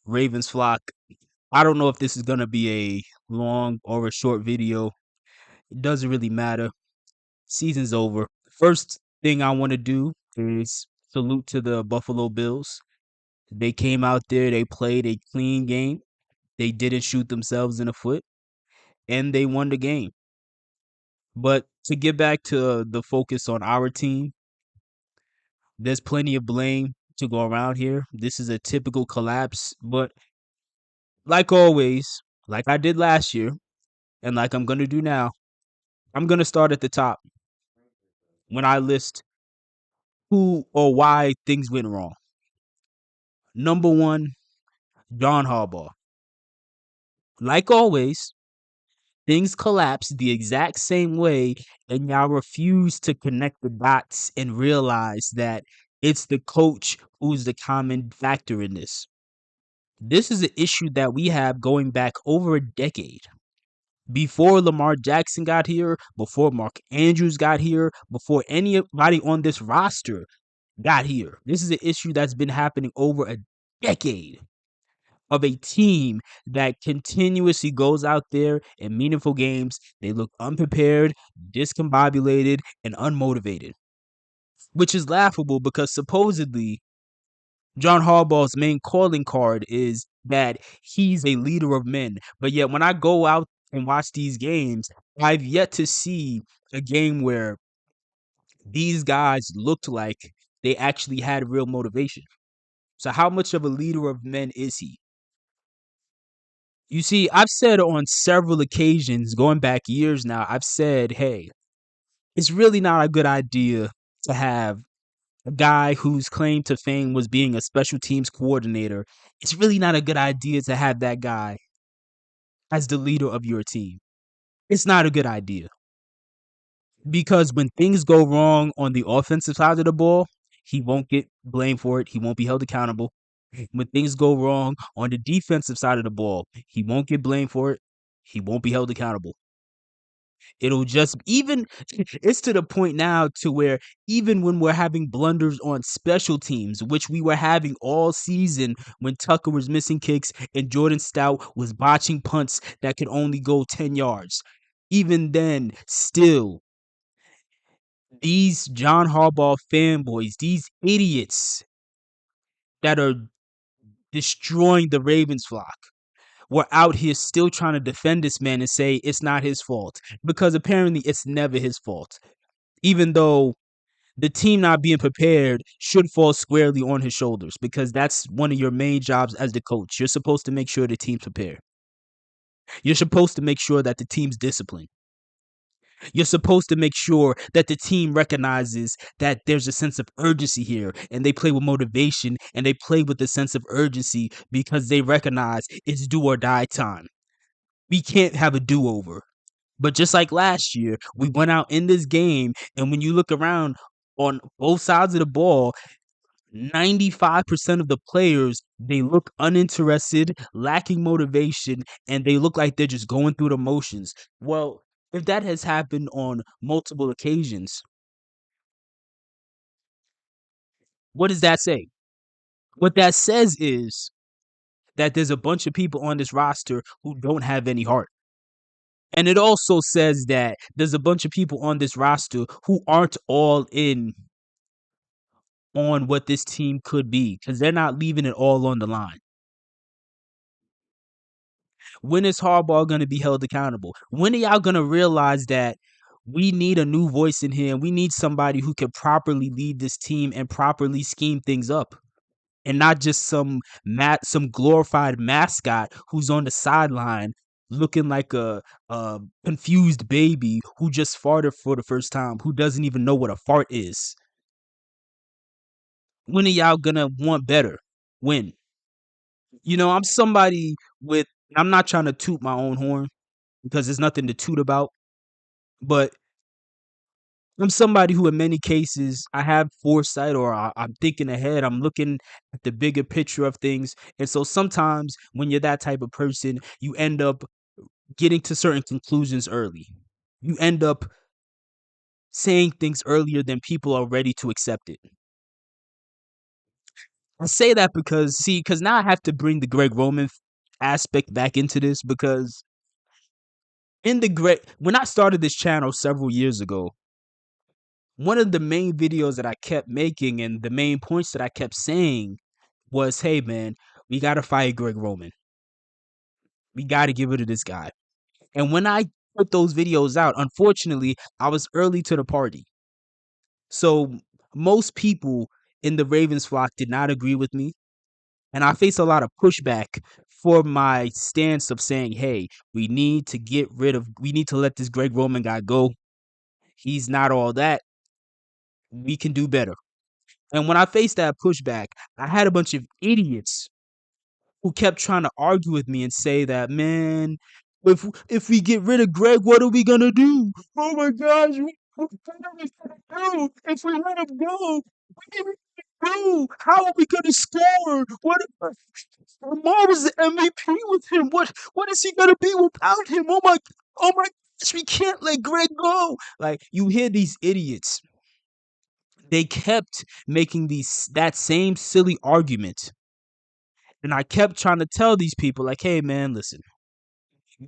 Ravens flock. I don't know if this is going to be a long or a short video. It doesn't really matter. Season's over. First thing I want to do is salute to the Buffalo Bills. They came out there, they played a clean game. They didn't shoot themselves in the foot, and they won the game. But to get back to the focus on our team, there's plenty of blame to go around here. This is a typical collapse, but like always, like I did last year, and like I'm going to do now, I'm going to start at the top when I list who or why things went wrong. Number one, John Harbaugh. Like always, things collapse the exact same way, and y'all refuse to connect the dots and realize that it's the coach who's the common factor in this. This is an issue that we have going back over a decade. Before Lamar Jackson got here, before Mark Andrews got here, before anybody on this roster got here. This is an issue that's been happening over a decade of a team that continuously goes out there in meaningful games. They look unprepared, discombobulated, and unmotivated, which is laughable because supposedly John Harbaugh's main calling card is that he's a leader of men. But yet, when I go out and watch these games, I've yet to see a game where these guys looked like they actually had real motivation. So, how much of a leader of men is he? You see, I've said on several occasions, going back years now, I've said, hey, it's really not a good idea to have a guy whose claim to fame was being a special teams coordinator. It's really not a good idea to have that guy as the leader of your team. It's not a good idea because when things go wrong on the offensive side of the ball, he won't get blamed for it. He won't be held accountable. When things go wrong on the defensive side of the ball, he won't get blamed for it. He won't be held accountable. It'll just even it's to the point now to where even when we're having blunders on special teams, which we were having all season when Tucker was missing kicks and Jordan Stout was botching punts that could only go 10 yards. Even then, still, these John Harbaugh fanboys, these idiots that are destroying the Ravens flock, were out here still trying to defend this man and say it's not his fault because apparently it's never his fault. Even though the team not being prepared should fall squarely on his shoulders because that's one of your main jobs as the coach. You're supposed to make sure the team's prepared. You're supposed to make sure that the team's disciplined. You're supposed to make sure that the team recognizes that there's a sense of urgency here and they play with motivation and they play with a sense of urgency because they recognize it's do or die time. We can't have a do-over. But just like last year, we went out in this game, and when you look around on both sides of the ball, 95% of the players, they look uninterested, lacking motivation, and they look like they're just going through the motions. Well, if that has happened on multiple occasions, what does that say? What that says is that there's a bunch of people on this roster who don't have any heart. And it also says that there's a bunch of people on this roster who aren't all in on what this team could be because they're not leaving it all on the line. When is Harbaugh going to be held accountable? When are y'all going to realize that we need a new voice in here and we need somebody who can properly lead this team and properly scheme things up? And not just some glorified mascot who's on the sideline looking like a confused baby who just farted for the first time, who doesn't even know what a fart is. When are y'all gonna want better? When? I'm somebody with I'm not trying to toot my own horn because there's nothing to toot about, but I'm somebody who, in many cases, I have foresight or I'm thinking ahead. I'm looking at the bigger picture of things. And so sometimes when you're that type of person, you end up getting to certain conclusions early. You end up saying things earlier than people are ready to accept it. I say that because see, because now I have to bring the Greg Roman aspect back into this because when I started this channel several years ago, one of the main videos that I kept making and the main points that I kept saying was, hey man, we gotta fire Greg Roman. We gotta get rid of this guy. And when I put those videos out, unfortunately, I was early to the party. So most people in the Ravens flock did not agree with me. And I faced a lot of pushback for my stance of saying, hey, we need to let this Greg Roman guy go. He's not all that. We can do better. And when I faced that pushback, I had a bunch of idiots who kept trying to argue with me and say that, man, if we get rid of Greg, what are we gonna do? Oh my gosh, what are we gonna do if we let him go? What are we gonna do? How are we gonna score? What if Lamar was the MVP with him? What is he gonna be without him? Oh my gosh, we can't let Greg go. Like you hear these idiots, they kept making these that same silly argument. And I kept trying to tell these people, like, hey, man, listen,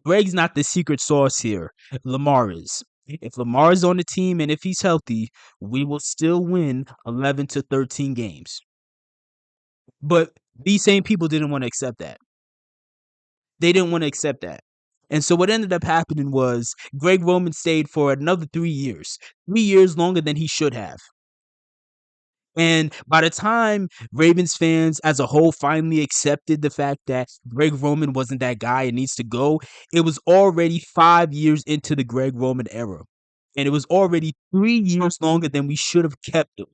Greg's not the secret sauce here. Lamar is. If Lamar is on the team and if he's healthy, we will still win 11 to 13 games. But these same people didn't want to accept that. They didn't want to accept that. And so what ended up happening was Greg Roman stayed for another 3 years, 3 years longer than he should have. And by the time Ravens fans as a whole finally accepted the fact that Greg Roman wasn't that guy and needs to go, it was already 5 years into the Greg Roman era. And it was already 3 years longer than we should have kept him.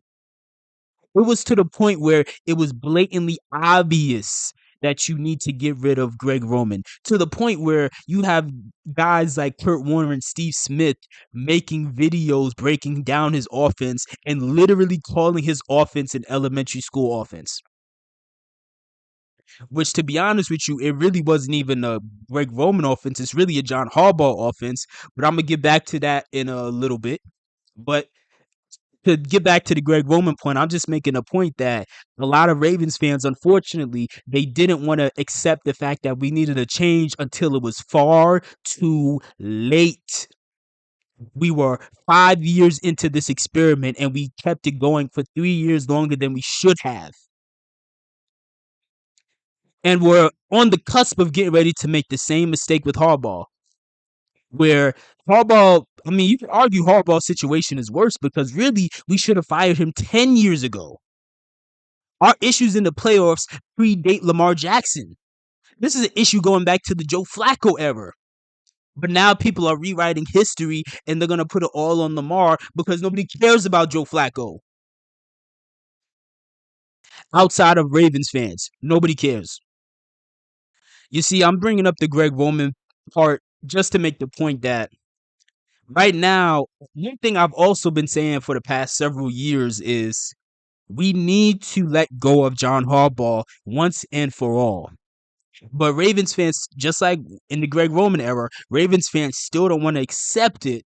It was to the point where it was blatantly obvious that you need to get rid of Greg Roman. To the point where you have guys like Kurt Warner and Steve Smith making videos breaking down his offense and literally calling his offense an elementary school offense. Which, to be honest with you, it really wasn't even a Greg Roman offense. It's really a John Harbaugh offense. But I'm going to get back to that in a little bit. But to get back to the Greg Roman point, I'm just making a point that a lot of Ravens fans, unfortunately, they didn't want to accept the fact that we needed a change until it was far too late. We were 5 years into this experiment and we kept it going for 3 years longer than we should have. And we're on the cusp of getting ready to make the same mistake with Harbaugh, where Harbaugh, I mean, you could argue Harbaugh's situation is worse because really we should have fired him 10 years ago. Our issues in the playoffs predate Lamar Jackson. This is an issue going back to the Joe Flacco era. But now people are rewriting history and they're going to put it all on Lamar because nobody cares about Joe Flacco. Outside of Ravens fans, nobody cares. You see, I'm bringing up the Greg Roman part just to make the point that right now, one thing I've also been saying for the past several years is we need to let go of John Harbaugh once and for all. But Ravens fans, just like in the Greg Roman era, Ravens fans still don't want to accept it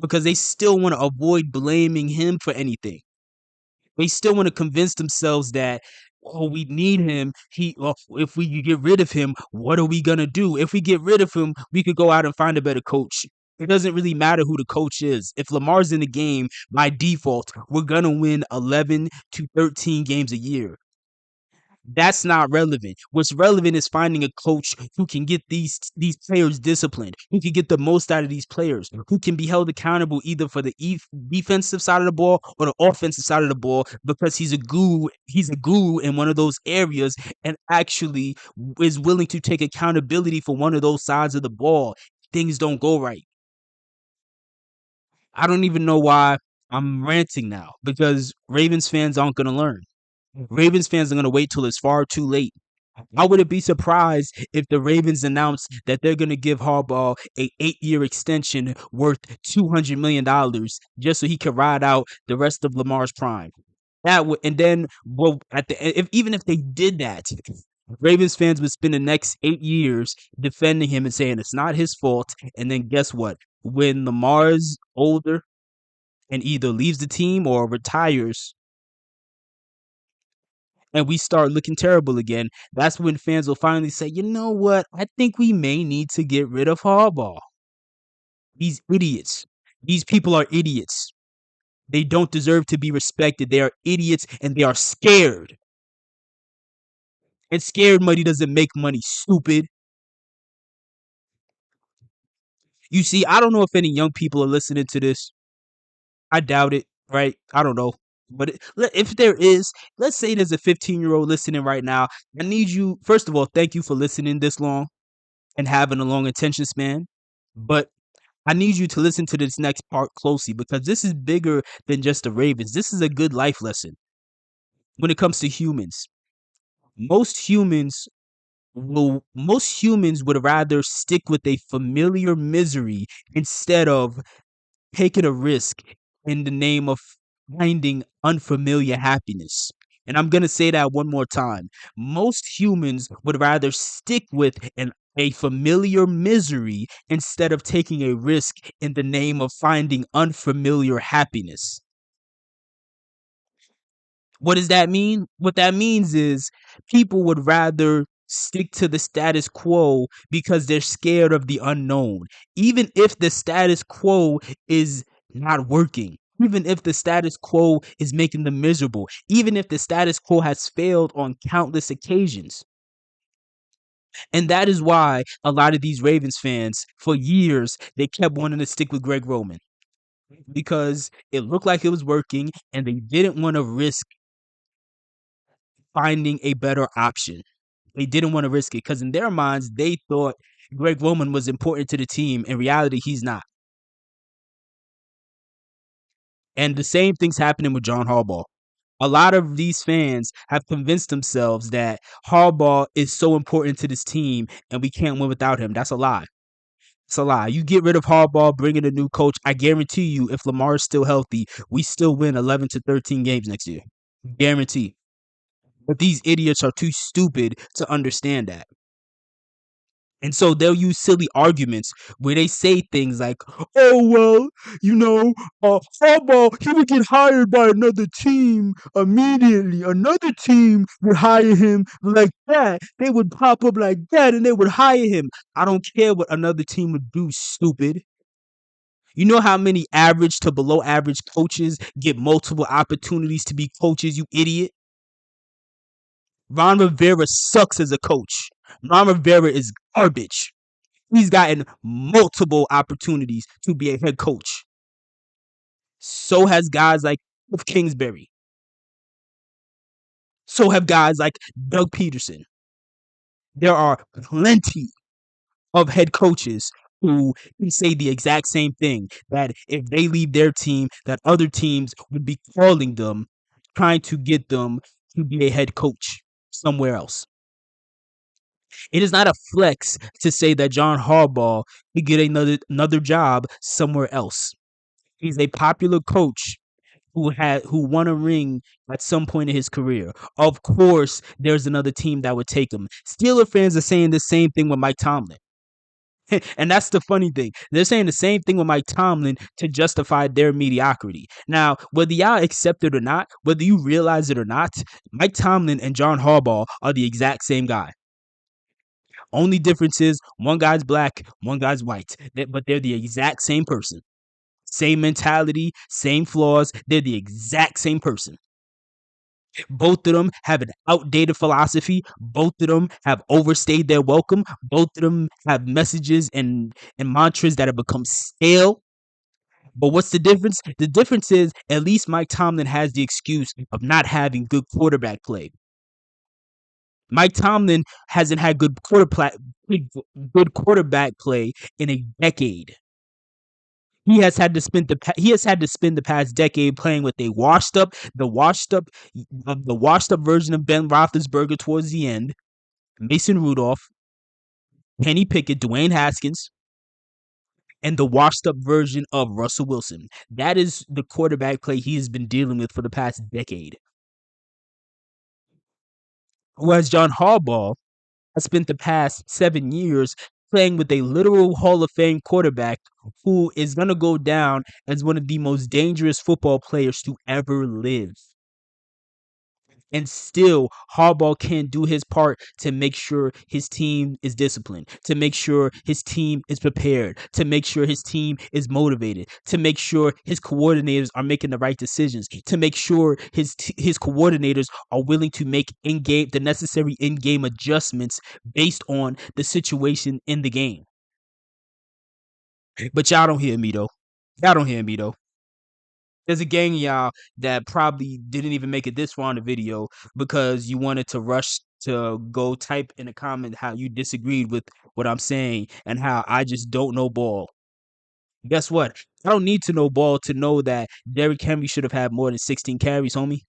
because they still want to avoid blaming him for anything. They still want to convince themselves that, oh, we need him. If we get rid of him, what are we gonna do? If we get rid of him, we could go out and find a better coach. It doesn't really matter who the coach is. If Lamar's in the game, by default, we're gonna win 11 to 13 games a year. That's not relevant. What's relevant is finding a coach who can get these players disciplined, who can get the most out of these players, who can be held accountable either for the defensive side of the ball or the offensive side of the ball because he's a guru. He's a guru in one of those areas and actually is willing to take accountability for one of those sides of the ball. Things don't go right. I don't even know why I'm ranting now because Ravens fans aren't going to learn. Ravens fans are going to wait till it's far too late. I wouldn't be surprised if the Ravens announce that they're going to give Harbaugh a 8-year extension worth $200 million just so he can ride out the rest of Lamar's prime. That would, and then well, even if they did that, Ravens fans would spend the next 8 years defending him and saying it's not his fault. And then guess what? When Lamar's older and either leaves the team or retires, and we start looking terrible again, that's when fans will finally say, you know what? I think we may need to get rid of Harbaugh. These idiots. These people are idiots. They don't deserve to be respected. They are idiots and they are scared. And scared money doesn't make money, stupid. You see, I don't know if any young people are listening to this. I doubt it, right? I don't know. But if there is, let's say there's a 15-year-old listening right now. I need you, first of all, thank you for listening this long and having a long attention span. But I need you to listen to this next part closely because this is bigger than just the Ravens. This is a good life lesson when it comes to humans. Most humans most humans would rather stick with a familiar misery instead of taking a risk in the name of finding unfamiliar happiness. And I'm going to say that one more time. Most humans would rather stick with a familiar misery instead of taking a risk in the name of finding unfamiliar happiness. What does that mean? What that means is people would rather stick to the status quo because they're scared of the unknown. Even if the status quo is not working, even if the status quo is making them miserable, even if the status quo has failed on countless occasions. And that is why a lot of these Ravens fans, for years, they kept wanting to stick with Greg Roman because it looked like it was working and they didn't want to risk finding a better option. They didn't want to risk it because in their minds, they thought Greg Roman was important to the team. In reality, he's not. And the same thing's happening with John Harbaugh. A lot of these fans have convinced themselves that Harbaugh is so important to this team and we can't win without him. That's a lie. It's a lie. You get rid of Harbaugh, bring in a new coach. I guarantee you, if Lamar is still healthy, we still win 11 to 13 games next year. Guarantee. But these idiots are too stupid to understand that. And so they'll use silly arguments where they say things like, "Oh well, Harbaugh he would get hired by another team immediately. Another team would hire him like that. They would pop up like that, and they would hire him. I don't care what another team would do, stupid. You know how many average to below average coaches get multiple opportunities to be coaches, you idiot? Ron Rivera sucks as a coach. Ron Rivera is garbage. He's gotten multiple opportunities to be a head coach. So has guys like Cliff Kingsbury. So have guys like Doug Peterson. There are plenty of head coaches who can say the exact same thing, that if they leave their team, that other teams would be calling them, trying to get them to be a head coach somewhere else. It is not a flex to say that John Harbaugh could get another job somewhere else. He's a popular coach who won a ring at some point in his career. Of course, there's another team that would take him. Steeler fans are saying the same thing with Mike Tomlin. And that's the funny thing. They're saying the same thing with Mike Tomlin to justify their mediocrity. Now, whether y'all accept it or not, whether you realize it or not, Mike Tomlin and John Harbaugh are the exact same guy. Only difference is one guy's black, one guy's white, but they're the exact same person. Same mentality, same flaws. They're the exact same person. Both of them have an outdated philosophy. Both of them have overstayed their welcome. Both of them have messages and mantras that have become stale. But what's the difference? The difference is at least Mike Tomlin has the excuse of not having good quarterback play. Mike Tomlin hasn't had good quarterback play in a decade. He has had to spend the past decade playing with a washed up version of Ben Roethlisberger towards the end, Mason Rudolph, Kenny Pickett, Dwayne Haskins, and the washed up version of Russell Wilson. That is the quarterback play he has been dealing with for the past decade. Whereas John Harbaugh has spent the past 7 years playing with a literal Hall of Fame quarterback who is going to go down as one of the most dangerous football players to ever live. And still, Harbaugh can't do his part to make sure his team is disciplined, to make sure his team is prepared, to make sure his team is motivated, to make sure his coordinators are making the right decisions, to make sure his coordinators are willing to make the necessary in-game adjustments based on the situation in the game. But y'all don't hear me though. Y'all don't hear me though. There's a gang of y'all that probably didn't even make it this far in the video because you wanted to rush to go type in a comment how you disagreed with what I'm saying and how I just don't know ball. Guess what? I don't need to know ball to know that Derrick Henry should have had more than 16 carries, homie.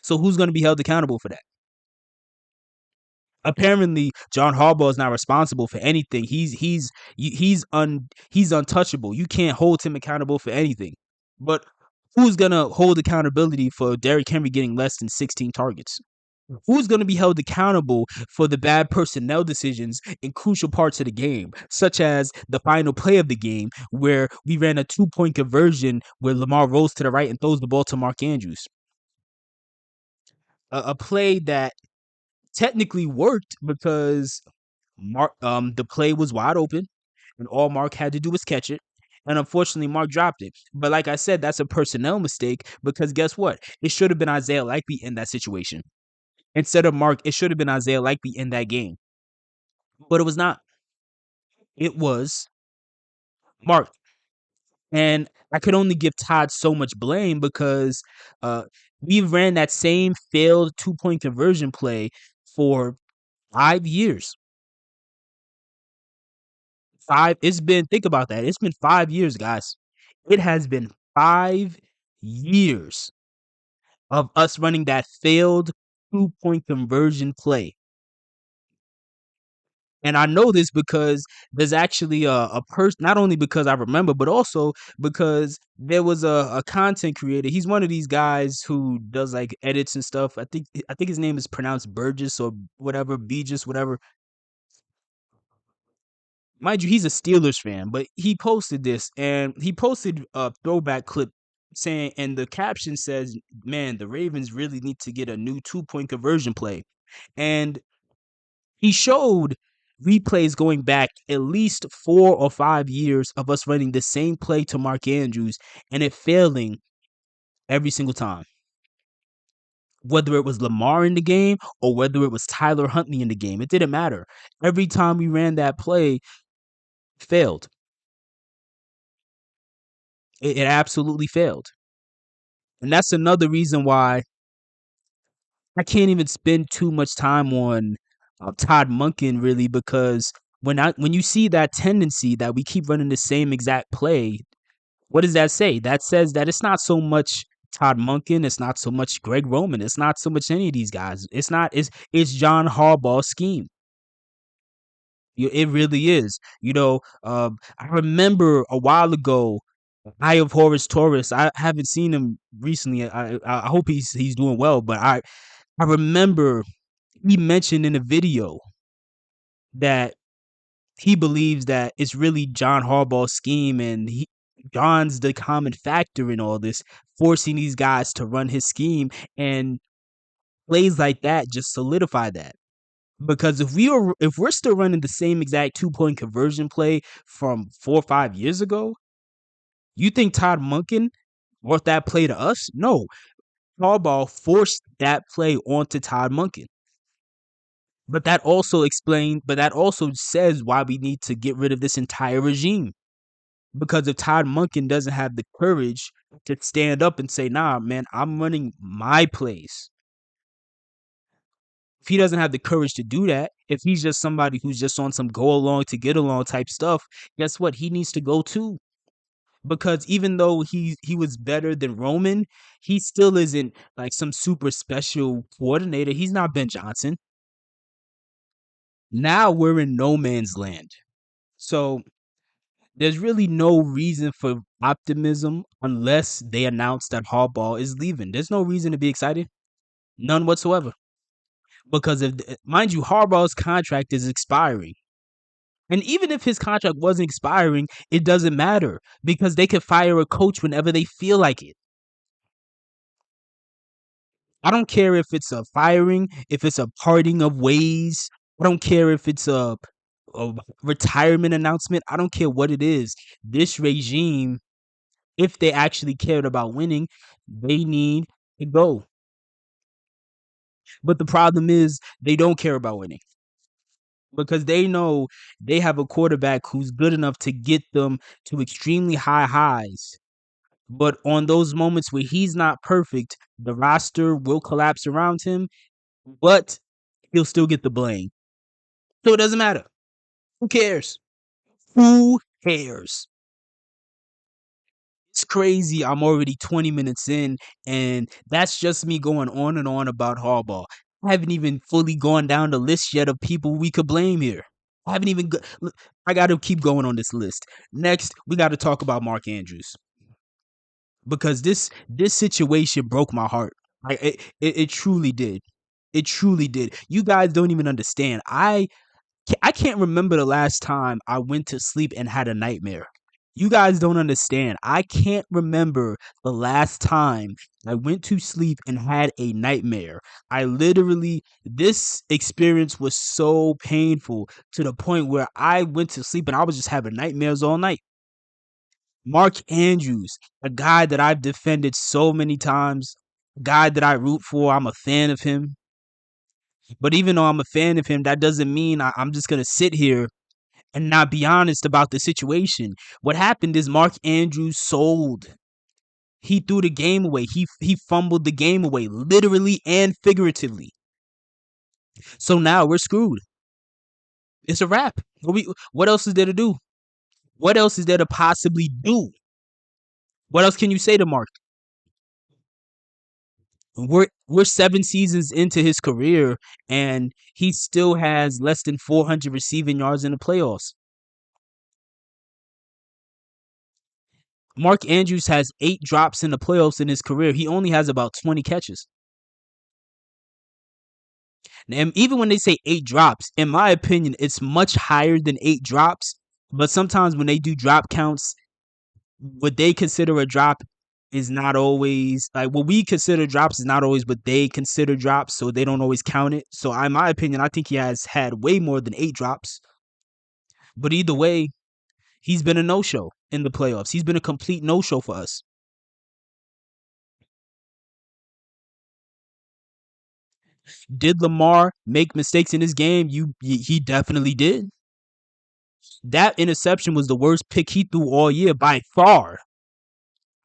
So who's going to be held accountable for that? Apparently, John Harbaugh is not responsible for anything. He's untouchable. You can't hold him accountable for anything. But who's gonna hold accountability for Derrick Henry getting less than 16 targets? Who's going to be held accountable for the bad personnel decisions in crucial parts of the game, such as the final play of the game where we ran a 2-point conversion where Lamar rolls to the right and throws the ball to Mark Andrews? A play that technically worked because the play was wide open and all Mark had to do was catch it. And unfortunately, Mark dropped it. But like I said, that's a personnel mistake because guess what? It should have been Isaiah Likely in that situation. Instead of Mark, it should have been Isaiah Likely in that game. But it was not. It was Mark. And I could only give Todd so much blame because uh, we ran that same failed 2-point conversion play for 5 years. Think about that. It's been 5 years, guys. It has been 5 years of us running that failed 2-point conversion play. And I know this because there's actually a person, not only because I remember, but also because there was a content creator. He's one of these guys who does like edits and stuff. I think his name is pronounced Burgess or whatever, Beegis, whatever. Mind you, he's a Steelers fan, but he posted this and he posted a throwback clip saying, and the caption says, "Man, the Ravens really need to get a new 2-point conversion play." And he showed replays going back at least 4 or 5 years of us running the same play to Mark Andrews and it failing every single time. Whether it was Lamar in the game or whether it was Tyler Huntley in the game, it didn't matter. Every time we ran that play, it failed. It absolutely failed. And that's another reason why I can't even spend too much time on Todd Monken really because when you see that tendency that we keep running the same exact play, what does that say? That says that it's not so much Todd Monken, it's not so much Greg Roman, it's not so much any of these guys. It's John Harbaugh's scheme. It really is. I remember a while ago, Eye of Horus Taurus. I haven't seen him recently. I hope he's doing well, but I remember he mentioned in a video that he believes that it's really John Harbaugh's scheme and John's the common factor in all this, forcing these guys to run his scheme, and plays like that just solidify that. Because if we're still running the same exact 2-point conversion play from 4 or 5 years ago, you think Todd Monken brought that play to us? No. Harbaugh forced that play onto Todd Monken. But that also says why we need to get rid of this entire regime. Because if Todd Monken doesn't have the courage to stand up and say, nah, man, I'm running my plays. If he doesn't have the courage to do that, if he's just somebody who's just on some go along to get along type stuff, guess what? He needs to go too. Because even though he was better than Roman, he still isn't like some super special coordinator. He's not Ben Johnson. Now we're in no man's land. So there's really no reason for optimism unless they announce that Harbaugh is leaving. There's no reason to be excited. None whatsoever. Because mind you, Harbaugh's contract is expiring. And even if his contract wasn't expiring, it doesn't matter because they can fire a coach whenever they feel like it. I don't care if it's a firing, if it's a parting of ways. I don't care if it's a retirement announcement. I don't care what it is. This regime, if they actually cared about winning, they need to go. But the problem is they don't care about winning because they know they have a quarterback who's good enough to get them to extremely high highs. But on those moments where he's not perfect, the roster will collapse around him, but he'll still get the blame. So it doesn't matter. Who cares? Who cares? It's crazy. I'm already 20 minutes in, and that's just me going on and on about Harbaugh. I haven't even fully gone down the list yet of people we could blame here. I haven't even. Look, I got to keep going on this list. Next, we got to talk about Mark Andrews because this situation broke my heart. It truly did. It truly did. You guys don't even understand. I can't remember the last time I went to sleep and had a nightmare. You guys don't understand. I can't remember the last time I went to sleep and had a nightmare. I literally, this experience was so painful to the point where I went to sleep and I was just having nightmares all night. Mark Andrews, a guy that I've defended so many times, a guy that I root for. I'm a fan of him. But even though I'm a fan of him, that doesn't mean I'm just going to sit here and not be honest about the situation. What happened is Mark Andrews sold. He threw the game away. He fumbled the game away, literally and figuratively. So now we're screwed. It's a wrap. What else is there to do? What else is there to possibly do? What else can you say to Mark? We're 7 seasons into his career, and he still has less than 400 receiving yards in the playoffs. Mark Andrews has 8 drops in the playoffs in his career. He only has about 20 catches. And even when they say 8 drops, in my opinion, it's much higher than 8 drops. But sometimes when they do drop counts, what they consider a drop is not always like what we consider drops is not always what they consider drops. So they don't always count it. So in my opinion, I think he has had way more than 8 drops. But either way, he's been a no-show in the playoffs. He's been a complete no-show for us. Did Lamar make mistakes in his game? He definitely did. That interception was the worst pick he threw all year by far.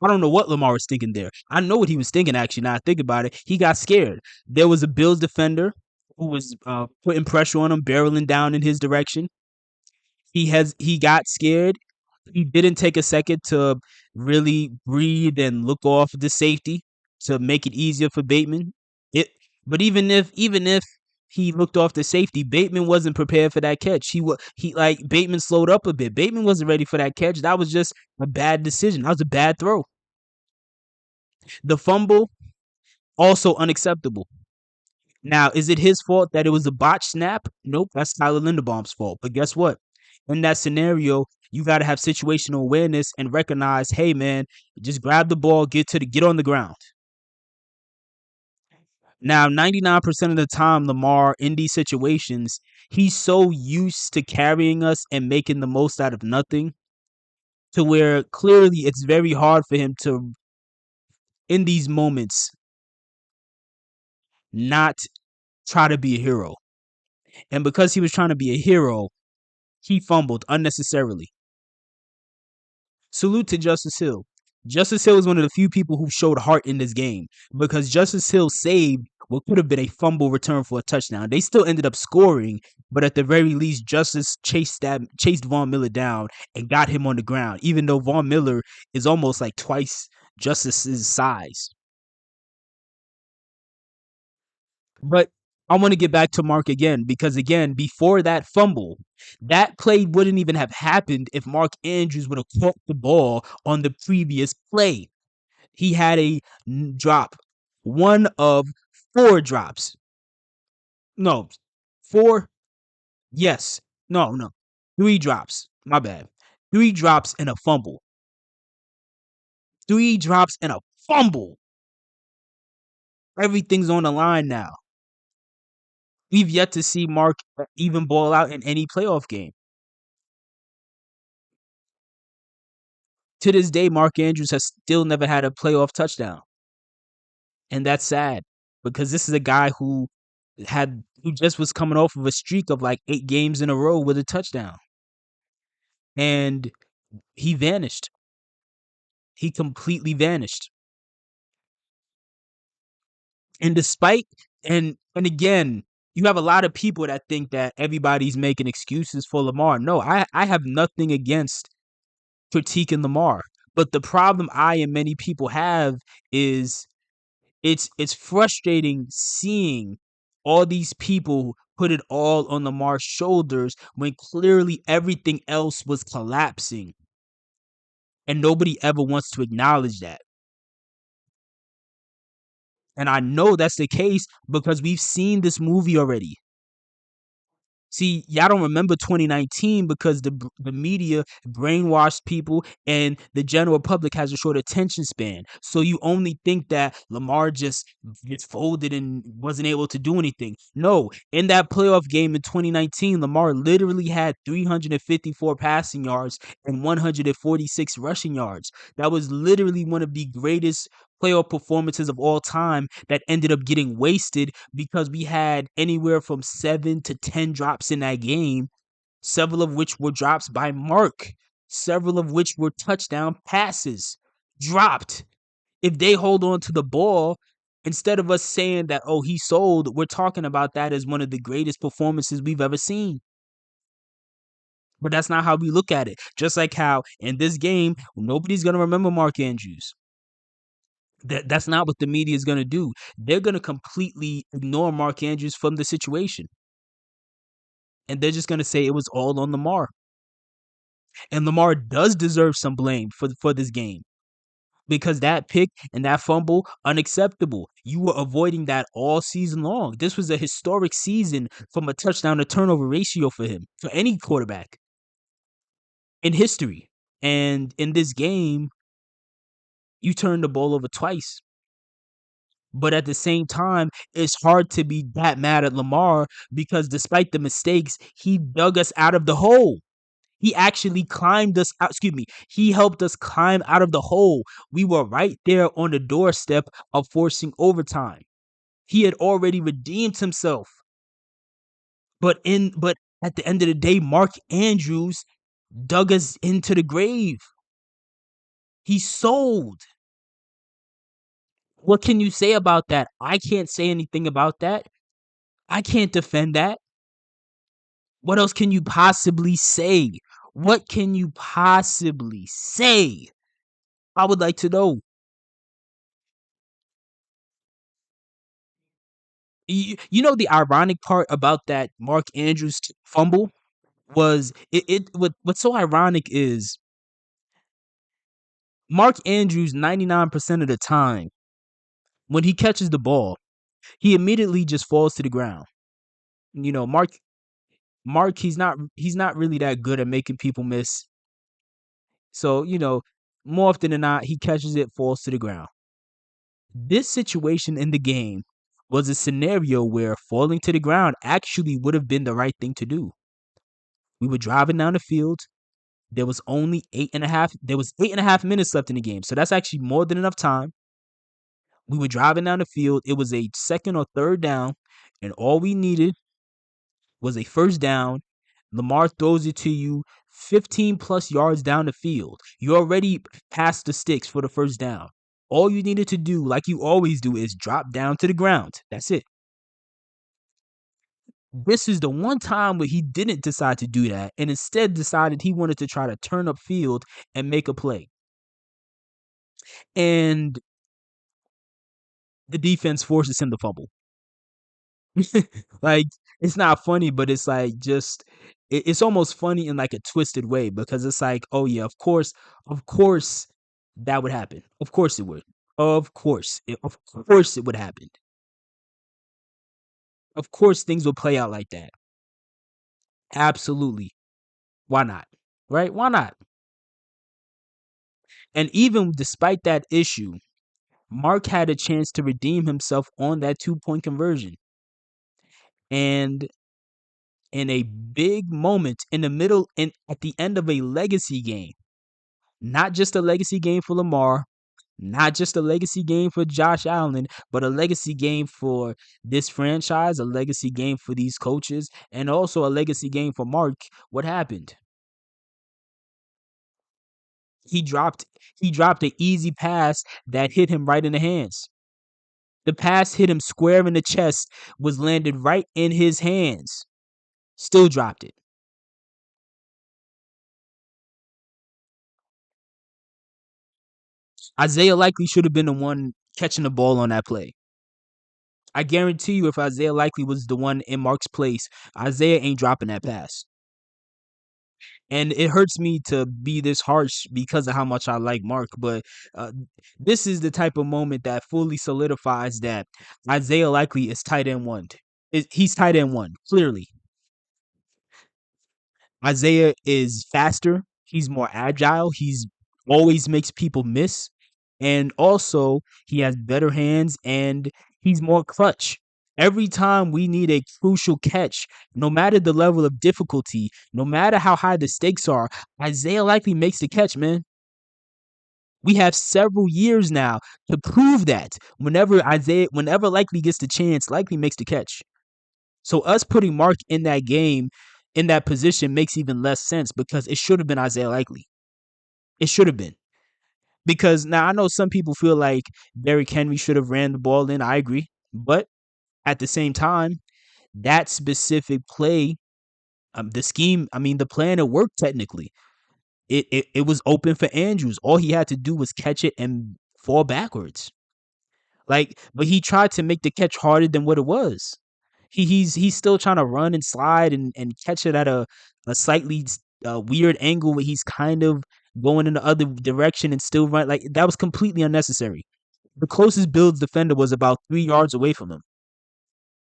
I don't know what Lamar was thinking there. I know what he was thinking, actually, now I think about it. He got scared. There was a Bills defender who was putting pressure on him, barreling down in his direction. He got scared. He didn't take a second to really breathe and look off the safety to make it easier for Bateman. It but even if he looked off the safety, Bateman wasn't prepared for that catch. He like Bateman slowed up a bit. Bateman wasn't ready for that catch. That was just a bad decision. That was a bad throw. The fumble also unacceptable. Now, is it his fault that it was a botch snap? Nope, that's Tyler Linderbaum's fault. But guess what? In that scenario, you got to have situational awareness and recognize, hey man, just grab the ball, get on the ground. Now, 99% of the time, Lamar in these situations, he's so used to carrying us and making the most out of nothing to where clearly it's very hard for him to, in these moments, not try to be a hero. And because he was trying to be a hero, he fumbled unnecessarily. Salute to Justice Hill. Justice Hill is one of the few people who showed heart in this game because Justice Hill saved what could have been a fumble return for a touchdown. They still ended up scoring, but at the very least, Justice chased Von Miller down and got him on the ground, even though Von Miller is almost like twice Justice's size. But I want to get back to Mark again because, again, before that fumble, that play wouldn't even have happened if Mark Andrews would have caught the ball on the previous play. He had a drop, one of 4 drops. No, 4. Yes. No, no. 3 drops. My bad. 3 drops and a fumble. 3 drops and a fumble. Everything's on the line now. We've yet to see Mark even ball out in any playoff game. To this day, Mark Andrews has still never had a playoff touchdown. And that's sad because this is a guy who just was coming off of a streak of like 8 games in a row with a touchdown. And he vanished. He completely vanished. And despite and again, you have a lot of people that think that everybody's making excuses for Lamar. No, I have nothing against critiquing Lamar. But the problem I and many people have is it's frustrating seeing all these people put it all on Lamar's shoulders when clearly everything else was collapsing. And nobody ever wants to acknowledge that. And I know that's the case because we've seen this movie already. See, y'all don't remember 2019 because the media brainwashed people and the general public has a short attention span. So you only think that Lamar just gets folded and wasn't able to do anything. No, in that playoff game in 2019, Lamar literally had 354 passing yards and 146 rushing yards. That was literally one of the greatest playoff performances of all time that ended up getting wasted because we had anywhere from 7 to 10 drops in that game, several of which were drops by Mark, several of which were touchdown passes dropped. If they hold on to the ball, instead of us saying that, oh, he sold, we're talking about that as one of the greatest performances we've ever seen. But that's not how we look at it. Just like how in this game, nobody's going to remember Mark Andrews. That's not what the media is going to do. They're going to completely ignore Mark Andrews from the situation. And they're just going to say it was all on Lamar. And Lamar does deserve some blame for this game because that pick and that fumble, unacceptable. You were avoiding that all season long. This was a historic season from a touchdown to turnover ratio for him, for any quarterback in history. And in this game, you turned the ball over twice. But at the same time, it's hard to be that mad at Lamar because despite the mistakes, he dug us out of the hole. He actually climbed us out. Excuse me. He helped us climb out of the hole. We were right there on the doorstep of forcing overtime. He had already redeemed himself. But at the end of the day, Mark Andrews dug us into the grave. He sold. What can you say about that? I can't say anything about that. I can't defend that. What else can you possibly say? What can you possibly say? I would like to know. You know the ironic part about that Mark Andrews fumble was what's so ironic is Mark Andrews 99% of the time when he catches the ball, he immediately just falls to the ground. You know, Mark he's not really that good at making people miss. So, more often than not, he catches it, falls to the ground. This situation in the game was a scenario where falling to the ground actually would have been the right thing to do. We were driving down the field. There was only 8.5 minutes left in the game. So that's actually more than enough time. We were driving down the field. It was a second or third down, and all we needed was a first down. Lamar throws it to you 15 plus yards down the field. You already passed the sticks for the first down. All you needed to do, like you always do, is drop down to the ground. That's it. This is the one time where he didn't decide to do that and instead decided he wanted to try to turn up field and make a play. And the defense forces him to fumble. Like, it's not funny, but it's like it's almost funny in like a twisted way because it's like, oh yeah, of course that would happen. Of course it would. Of course it would happen. Of course things will play out like that. Absolutely. Why not? Right? Why not? And even despite that issue, Mark had a chance to redeem himself on that 2-point conversion. And in a big moment in the middle and at the end of a legacy game, not just a legacy game for Lamar, not just a legacy game for Josh Allen, but a legacy game for this franchise, a legacy game for these coaches, and also a legacy game for Mark. What happened? He dropped he dropped an easy pass that hit him right in the hands. The pass hit him square in the chest, was landed right in his hands. Still dropped it. Isaiah Likely should have been the one catching the ball on that play. I guarantee you, if Isaiah Likely was the one in Mark's place, Isaiah ain't dropping that pass. And it hurts me to be this harsh because of how much I like Mark, but uh, this is the type of moment that fully solidifies that Isaiah Likely is tight end one. He's tight end one, clearly. Isaiah is faster. He's more agile. He's always makes people miss. And also, he has better hands and he's more clutch. Every time we need a crucial catch, no matter the level of difficulty, no matter how high the stakes are, Isaiah Likely makes the catch, man. We have several years now to prove that. Whenever Likely gets the chance, Likely makes the catch. So us putting Mark in that game, in that position, makes even less sense because it should have been Isaiah Likely. It should have been. Because now I know some people feel like Derrick Henry should have ran the ball in. I agree. But at the same time, that specific play, the scheme, I mean, the plan, it worked technically. It was open for Andrews. All he had to do was catch it and fall backwards. Like, but he tried to make the catch harder than what it was. He's still trying to run and slide and catch it at a slightly weird angle where he's kind of going in the other direction and still run. Like, that was completely unnecessary. The closest Bills defender was about 3 yards away from him.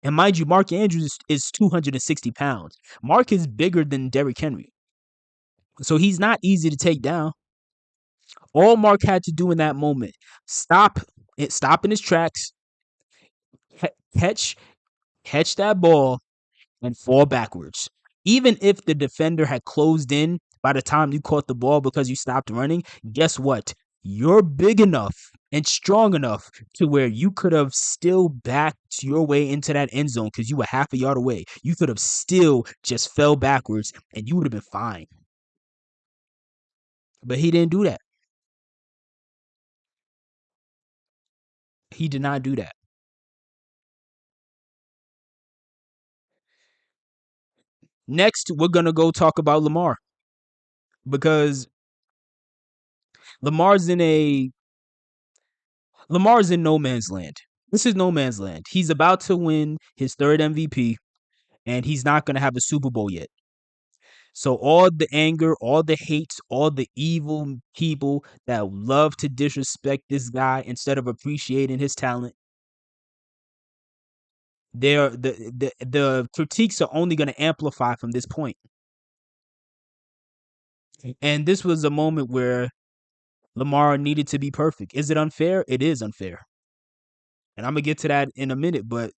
And mind you, Mark Andrews is 260 pounds. Mark is bigger than Derrick Henry. So he's not easy to take down. All Mark had to do in that moment, stop in his tracks, catch catch that ball, and fall backwards. Even if the defender had closed in by the time you caught the ball because you stopped running, guess what? You're big enough and strong enough to where you could have still backed your way into that end zone because you were half a yard away. You could have still just fell backwards and you would have been fine. But he didn't do that. He did not do that. Next, we're going to go talk about Lamar because Lamar's in a Lamar's in no man's land. This is no man's land. He's about to win his third MVP, and he's not going to have a Super Bowl yet. So all the anger, all the hates, all the evil people that love to disrespect this guy instead of appreciating his talent, the critiques are only going to amplify from this point. And this was a moment where Lamar needed to be perfect. Is it unfair? It is unfair. And I'm going to get to that in a minute, but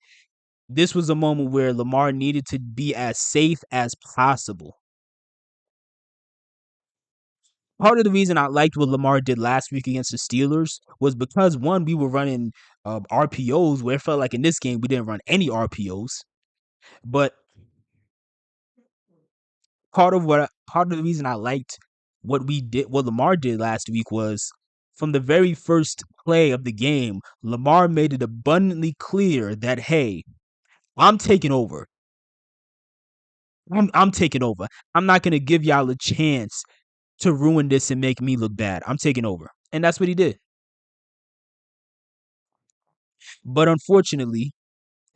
this was a moment where Lamar needed to be as safe as possible. Part of the reason I liked what Lamar did last week against the Steelers was because, one, we were running RPOs where it felt like in this game we didn't run any RPOs. But part of the reason I liked what Lamar did last week was from the very first play of the game, Lamar made it abundantly clear that, hey, I'm taking over. I'm taking over. I'm not gonna give y'all a chance to ruin this and make me look bad. I'm taking over. And that's what he did. But unfortunately,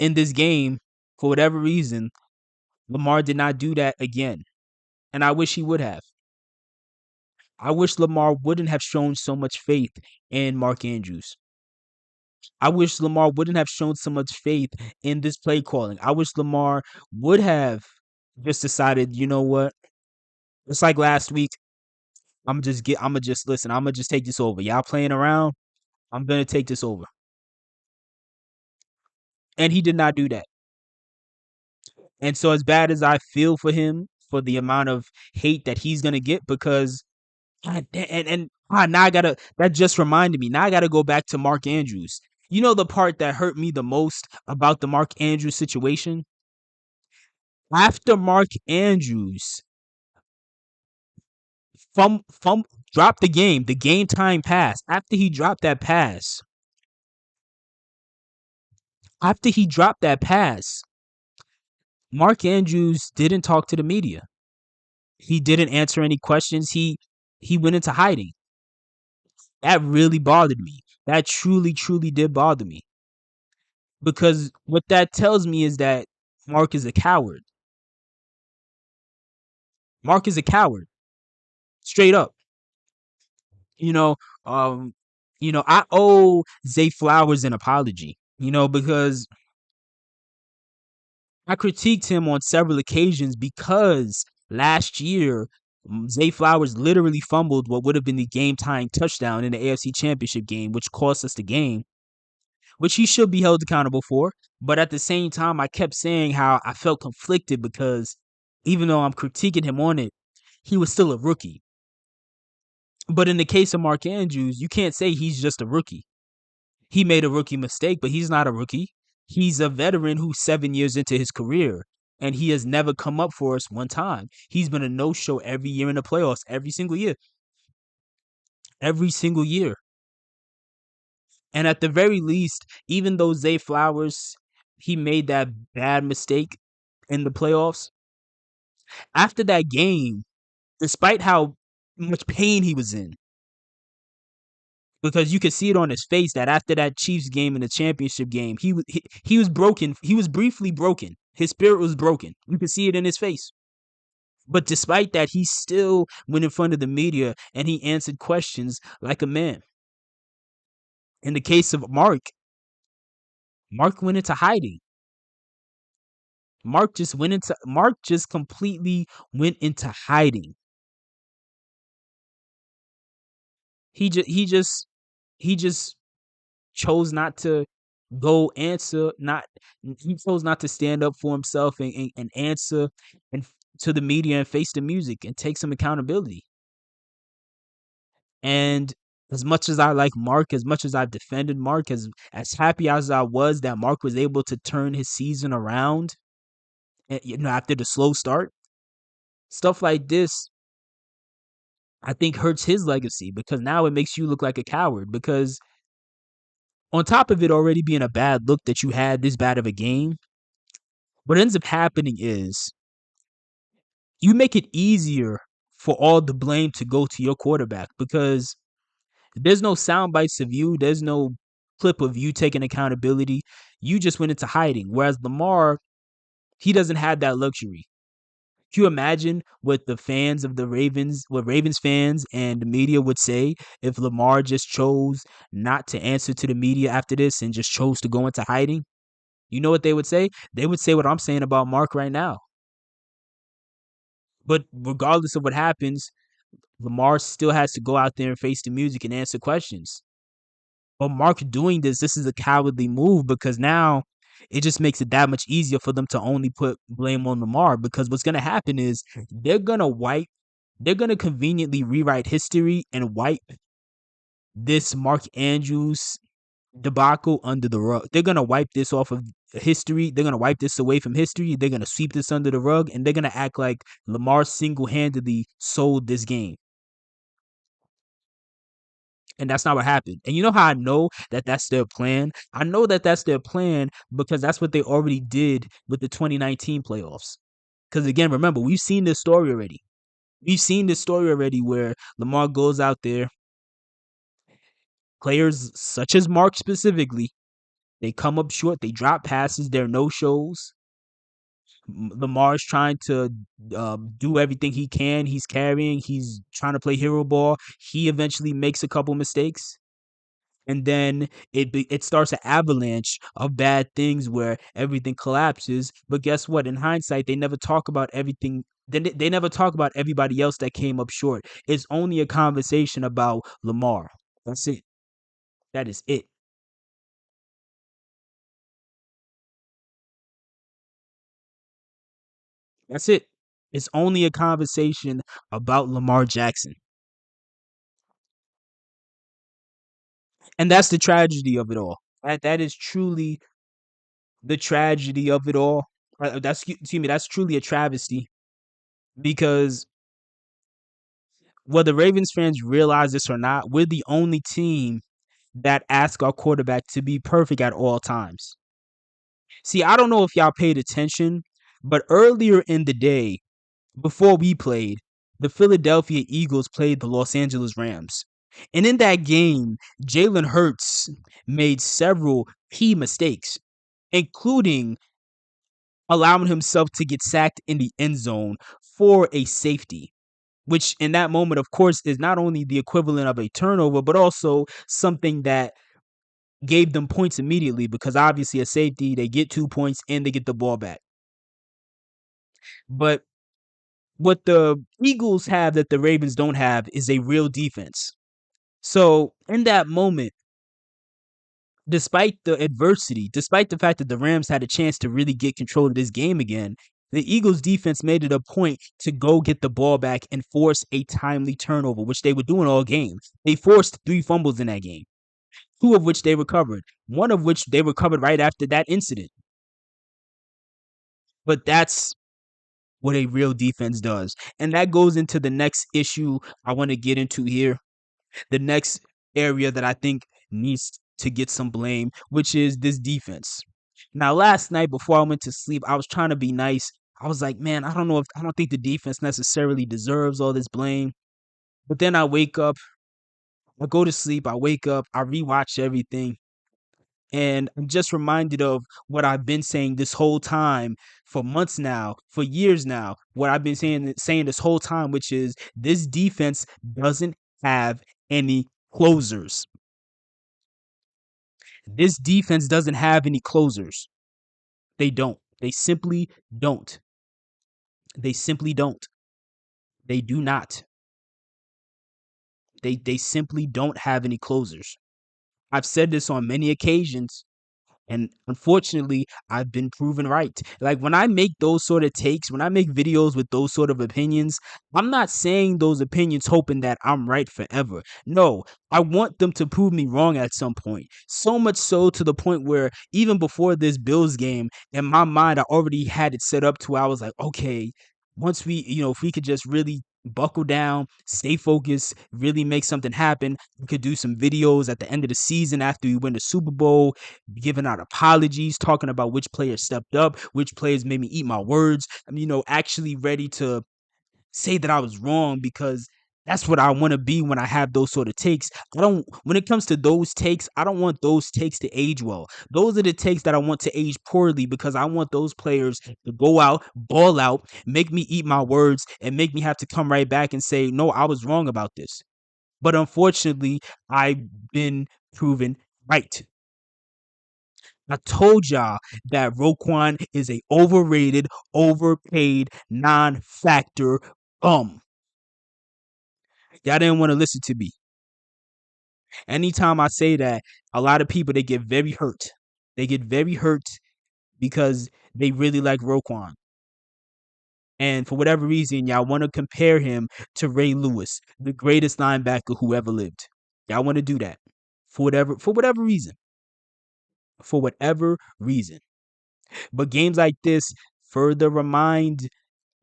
in this game, for whatever reason, Lamar did not do that again. And I wish he would have. I wish Lamar wouldn't have shown so much faith in Mark Andrews. I wish Lamar wouldn't have shown so much faith in this play calling. I wish Lamar would have just decided, you know what? It's like last week. I'm gonna just listen. I'm gonna just take this over. Y'all playing around. I'm gonna take this over. And he did not do that. And so as bad as I feel for him for the amount of hate that he's gonna get, because now I gotta, that just reminded me. Now I gotta go back to Mark Andrews. You know the part that hurt me the most about the Mark Andrews situation? After Mark Andrews fum dropped the game time pass. After he dropped that pass, Mark Andrews didn't talk to the media. He didn't answer any questions. He went into hiding. That really bothered me. That truly, truly did bother me. Because what that tells me is that Mark is a coward. Mark is a coward. Straight up. You know, um, I owe Zay Flowers an apology. Because I critiqued him on several occasions because last year Zay Flowers literally fumbled what would have been the game tying touchdown in the AFC Championship game, which cost us the game, which he should be held accountable for. But at the same time, I kept saying how I felt conflicted because even though I'm critiquing him on it, he was still a rookie. But in the case of Mark Andrews, you can't say he's just a rookie. He made a rookie mistake, but he's not a rookie. He's a veteran who's 7 years into his career, and he has never come up for us one time. He's been a no-show every year in the playoffs, every single year. Every single year. And at the very least, even though Zay Flowers, he made that bad mistake in the playoffs, after that game, despite how much pain he was in, because you could see it on his face that after that Chiefs game in the championship game, he was broken. He was briefly broken. His spirit was broken. You could see it in his face. But despite that, he still went in front of the media and he answered questions like a man. In the case of Mark went into hiding. Mark just completely went into hiding. He just chose not to go answer, not he chose not to stand up for himself and answer and to the media and face the music and take some accountability. And as much as I like Mark, as much as I've defended Mark, as happy as I was that Mark was able to turn his season around, after the slow start, stuff like this I think hurts his legacy because now it makes you look like a coward. Because on top of it already being a bad look that you had this bad of a game, what ends up happening is you make it easier for all the blame to go to your quarterback because there's no sound bites of you. There's no clip of you taking accountability. You just went into hiding. Whereas Lamar, he doesn't have that luxury. Can you imagine what the fans of the Ravens, what Ravens fans and the media would say if Lamar just chose not to answer to the media after this and just chose to go into hiding? You know what they would say? They would say what I'm saying about Mark right now. But regardless of what happens, Lamar still has to go out there and face the music and answer questions. But Mark doing this is a cowardly move because now it just makes it that much easier for them to only put blame on Lamar because what's going to happen is they're going to conveniently rewrite history and wipe this Mark Andrews debacle under the rug. They're going to wipe this off of history. They're going to wipe this away from history. They're going to sweep this under the rug and they're going to act like Lamar single-handedly sold this game. And that's not what happened. And you know how I know that that's their plan? I know that that's their plan because that's what they already did with the 2019 playoffs. Because again, remember, we've seen this story already. We've seen this story already where Lamar goes out there, players such as Mark specifically, they come up short, they drop passes, they're no shows. Lamar's trying to do everything he can. He's carrying, he's trying to play hero ball. He eventually makes a couple mistakes. And then it starts an avalanche of bad things where everything collapses. But guess what? In hindsight, they never talk about everything. They never talk about everybody else that came up short. It's only a conversation about Lamar. That's it. That is it. That's it. It's only a conversation about Lamar Jackson. And that's the tragedy of it all. That is truly the tragedy of it all. That's truly a travesty because whether Ravens fans realize this or not, we're the only team that ask our quarterback to be perfect at all times. See, I don't know if y'all paid attention, but earlier in the day, before we played, the Philadelphia Eagles played the Los Angeles Rams. And in that game, Jalen Hurts made several key mistakes, including allowing himself to get sacked in the end zone for a safety, which in that moment, of course, is not only the equivalent of a turnover, but also something that gave them points immediately because obviously a safety, they get 2 points and they get the ball back. But what the Eagles have that the Ravens don't have is a real defense. So in that moment, despite the adversity, despite the fact that the Rams had a chance to really get control of this game again, the Eagles defense made it a point to go get the ball back and force a timely turnover, which they were doing all game. They forced 3 fumbles in that game, 2 of which they recovered, one of which they recovered right after that incident. But that's what a real defense does. And that goes into the next issue I want to get into here. The next area that I think needs to get some blame, which is this defense. Now, last night before I went to sleep, I was trying to be nice. I was like, man, I don't think the defense necessarily deserves all this blame. But then I wake up, I go to sleep, I wake up, I rewatch everything, and I'm just reminded of what I've been saying this whole time for months now, for years now. What I've been saying this whole time, which is this defense doesn't have any closers. This defense doesn't have any closers. They don't. They simply don't. They simply don't. They do not. They simply don't have any closers. I've said this on many occasions. And unfortunately, I've been proven right. Like when I make those sort of takes, when I make videos with those sort of opinions, I'm not saying those opinions hoping that I'm right forever. No, I want them to prove me wrong at some point. So much so to the point where even before this Bills game, in my mind, I already had it set up to where I was like, okay, once we, if we could just really buckle down, stay focused, really make something happen, we could do some videos at the end of the season after we win the Super Bowl, giving out apologies, talking about which players stepped up, which players made me eat my words. I mean, actually ready to say that I was wrong because that's what I want to be when I have those sort of takes. When it comes to those takes, I don't want those takes to age well. Those are the takes that I want to age poorly because I want those players to go out, ball out, make me eat my words, and make me have to come right back and say, no, I was wrong about this. But unfortunately, I've been proven right. I told y'all that Roquan is a overrated, overpaid, non-factor bum. Y'all didn't want to listen to me. Anytime I say that, a lot of people they get very hurt. They get very hurt because they really like Roquan. And for whatever reason, y'all want to compare him to Ray Lewis, the greatest linebacker who ever lived. Y'all want to do that. For whatever reason. For whatever reason. But games like this further remind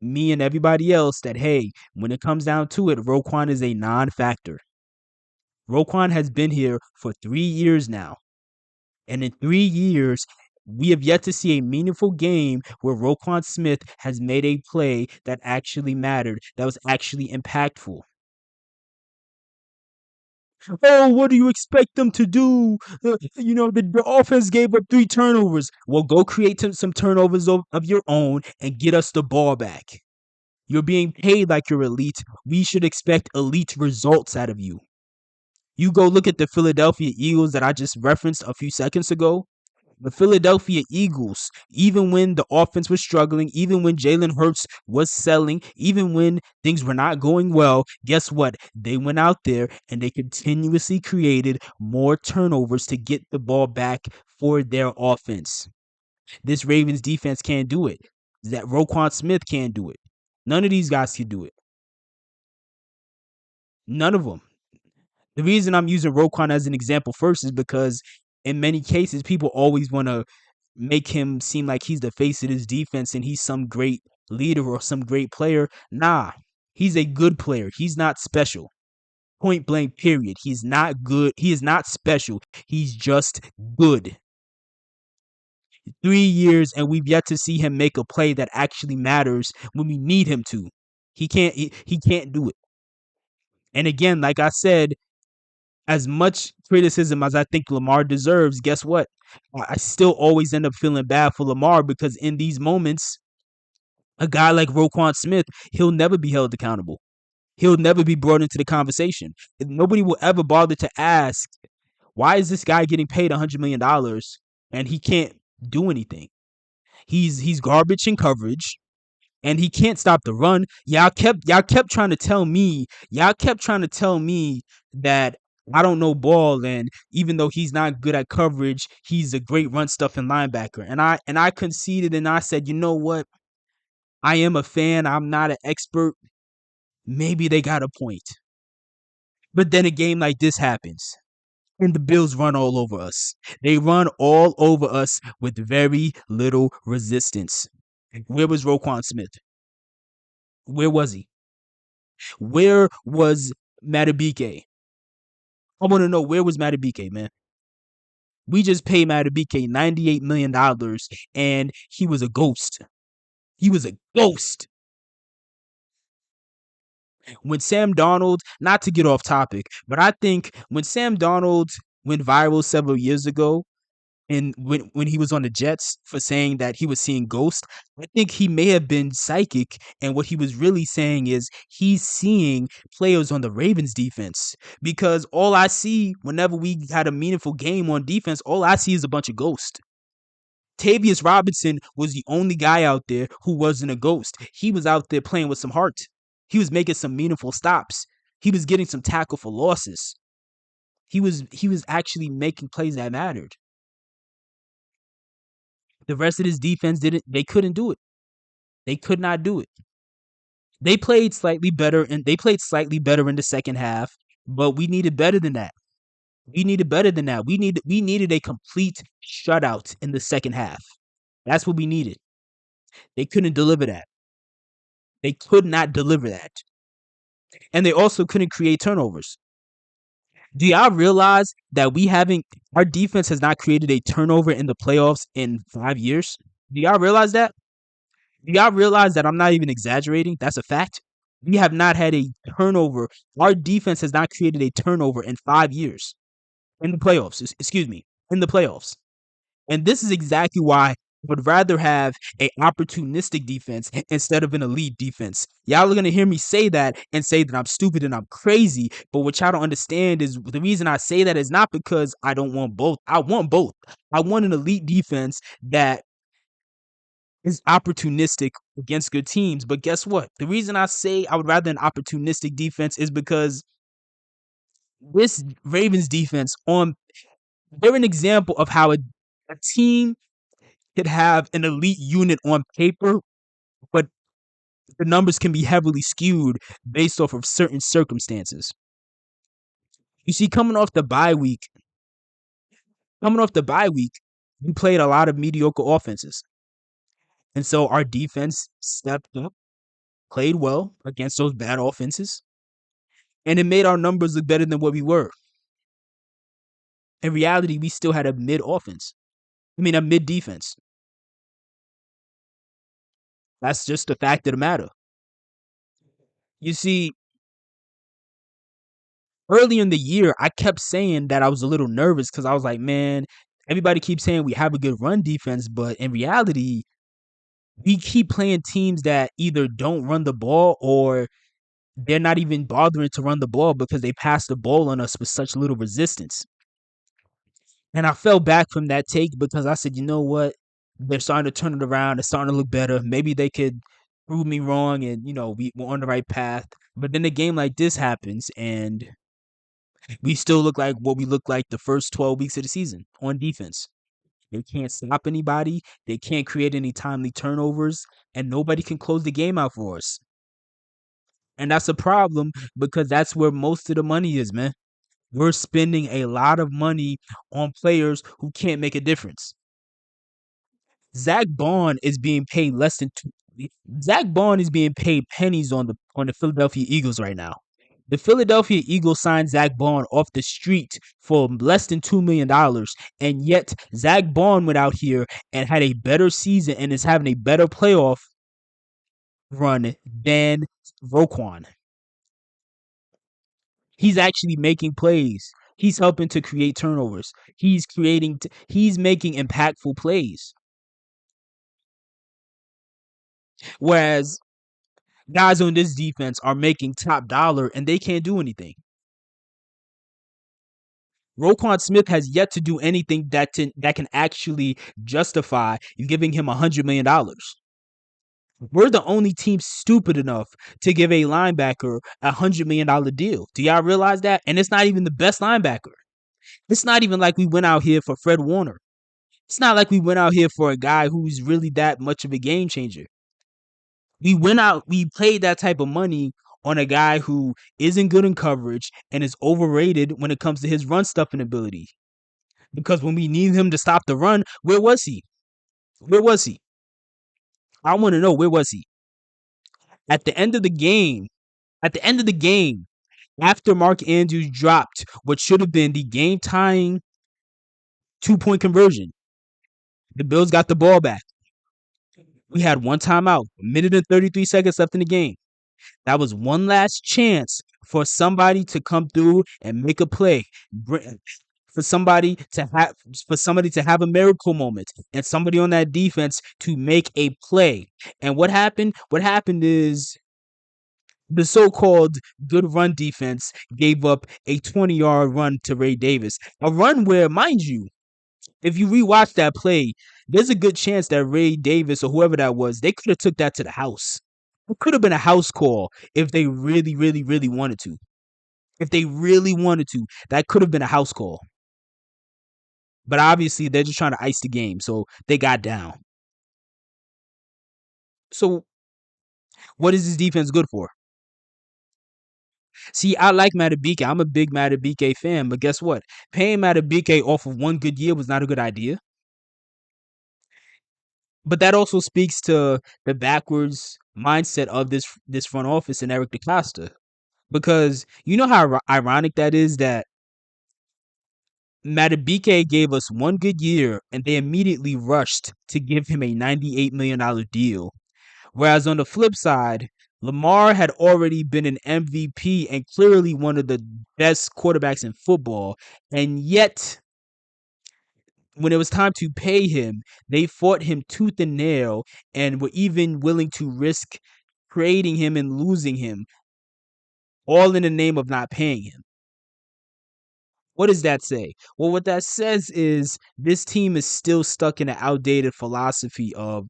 me and everybody else that, hey, when it comes down to it, Roquan is a non-factor. Roquan has been here for 3 years now. And in 3 years, we have yet to see a meaningful game where Roquan Smith has made a play that actually mattered, that was actually impactful. Oh, what do you expect them to do? The offense gave up 3 turnovers. Well, go create some turnovers of your own and get us the ball back. You're being paid like you're elite. We should expect elite results out of you. You go look at the Philadelphia Eagles that I just referenced a few seconds ago. The Philadelphia Eagles, even when the offense was struggling, even when Jalen Hurts was selling, even when things were not going well, guess what? They went out there and they continuously created more turnovers to get the ball back for their offense. This Ravens defense can't do it. That Roquan Smith can't do it. None of these guys can do it. None of them. The reason I'm using Roquan as an example first is because in many cases, people always want to make him seem like he's the face of this defense and he's some great leader or some great player. Nah, he's a good player. He's not special. Point blank, period. He's not good. He is not special. He's just good. 3 years and we've yet to see him make a play that actually matters when we need him to. He can't do it. And again, like I said, as much criticism as I think Lamar deserves, guess what? I still always end up feeling bad for Lamar because in these moments, a guy like Roquan Smith, he'll never be held accountable. He'll never be brought into the conversation. Nobody will ever bother to ask, why is this guy getting paid $100 million and he can't do anything? He's garbage in coverage and he can't stop the run. Y'all kept trying to tell me, that I don't know ball, and even though he's not good at coverage, he's a great run stuffing linebacker. And I conceded and I said, you know what? I am a fan. I'm not an expert. Maybe they got a point. But then a game like this happens. And the Bills run all over us. They run all over us with very little resistance. Where was Roquan Smith? Where was he? Where was Matabike? I want to know, where was Matabike, man? We just paid Matabike $98 million and he was a ghost. He was a ghost. When Sam Darnold, not to get off topic, but I think when Sam Darnold went viral several years ago, and when he was on the Jets for saying that he was seeing ghosts, I think he may have been psychic. And what he was really saying is he's seeing players on the Ravens defense. Because all I see whenever we had a meaningful game on defense, all I see is a bunch of ghosts. Tavius Robinson was the only guy out there who wasn't a ghost. He was out there playing with some heart. He was making some meaningful stops. He was getting some tackle for losses. He was actually making plays that mattered. The rest of this defense they couldn't do it. They could not do it. They played slightly better and they played slightly better in the second half, but we needed better than that. We needed better than that. We needed a complete shutout in the second half. That's what we needed. They couldn't deliver that. They could not deliver that. And they also couldn't create turnovers. Do y'all realize that our defense has not created a turnover in the playoffs in 5 years? Do y'all realize that? Do y'all realize that I'm not even exaggerating? That's a fact. We have not had a turnover. Our defense has not created a turnover in 5 years in the playoffs. Excuse me, in the playoffs. And this is exactly why I would rather have a opportunistic defense instead of an elite defense. Y'all are going to hear me say that and say that I'm stupid and I'm crazy. But what y'all don't understand is the reason I say that is not because I don't want both. I want both. I want an elite defense that is opportunistic against good teams. But guess what? The reason I say I would rather an opportunistic defense is because this Ravens defense they're an example of how a team could have an elite unit on paper, but the numbers can be heavily skewed based off of certain circumstances. You see, coming off the bye week, we played a lot of mediocre offenses. And so our defense stepped up, played well against those bad offenses, and it made our numbers look better than what we were. In reality, we still had a mid offense. A mid defense. That's just the fact of the matter. You see, early in the year, I kept saying that I was a little nervous because I was like, man, everybody keeps saying we have a good run defense, but in reality, we keep playing teams that either don't run the ball or they're not even bothering to run the ball because they pass the ball on us with such little resistance. And I fell back from that take because I said, you know what? They're starting to turn it around. It's starting to look better. Maybe they could prove me wrong and, we're on the right path. But then a game like this happens and we still look like what we looked like the first 12 weeks of the season on defense. They can't stop anybody. They can't create any timely turnovers, and nobody can close the game out for us. And that's a problem because that's where most of the money is, man. We're spending a lot of money on players who can't make a difference. Zach Bond is being paid less than two. Zach Bond is being paid pennies on the Philadelphia Eagles right now. The Philadelphia Eagles signed Zach Bond off the street for less than $2 million, and yet Zach Bond went out here and had a better season and is having a better playoff run than Roquan. He's actually making plays. He's helping to create turnovers. He's making impactful plays. Whereas guys on this defense are making top dollar and they can't do anything. Roquan Smith has yet to do anything that can actually justify giving him $100 million. We're the only team stupid enough to give a linebacker $100 million deal. Do y'all realize that? And it's not even the best linebacker. It's not even like we went out here for Fred Warner. It's not like we went out here for a guy who's really that much of a game changer. We paid that type of money on a guy who isn't good in coverage and is overrated when it comes to his run stuffing ability. Because when we need him to stop the run, where was he? Where was he? I want to know, where was he? At the end of the game, at the end of the game, after Mark Andrews dropped what should have been the game tying 2-point conversion, the Bills got the ball back. We had one timeout, a minute and 33 seconds left in the game. That was one last chance for somebody to come through and make a play. For somebody to have a miracle moment and somebody on that defense to make a play. And what happened? What happened is the so-called good run defense gave up a 20-yard run to Ray Davis. A run where, mind you, if you rewatch that play, there's a good chance that Ray Davis or whoever that was, they could have took that to the house. It could have been a house call if they really, really, really wanted to. If they really wanted to, that could have been a house call. But obviously, they're just trying to ice the game, so they got down. So, what is this defense good for? See, I like Matabike. I'm a big Matabike fan, but guess what? Paying Matabike off of one good year was not a good idea. But that also speaks to the backwards mindset of this front office and Eric DeCosta. Because you know how ironic that is that Matabike gave us one good year and they immediately rushed to give him a $98 million deal. Whereas on the flip side, Lamar had already been an MVP and clearly one of the best quarterbacks in football. And yet, when it was time to pay him, they fought him tooth and nail and were even willing to risk trading him and losing him, all in the name of not paying him. What does that say? Well, what that says is this team is still stuck in an outdated philosophy of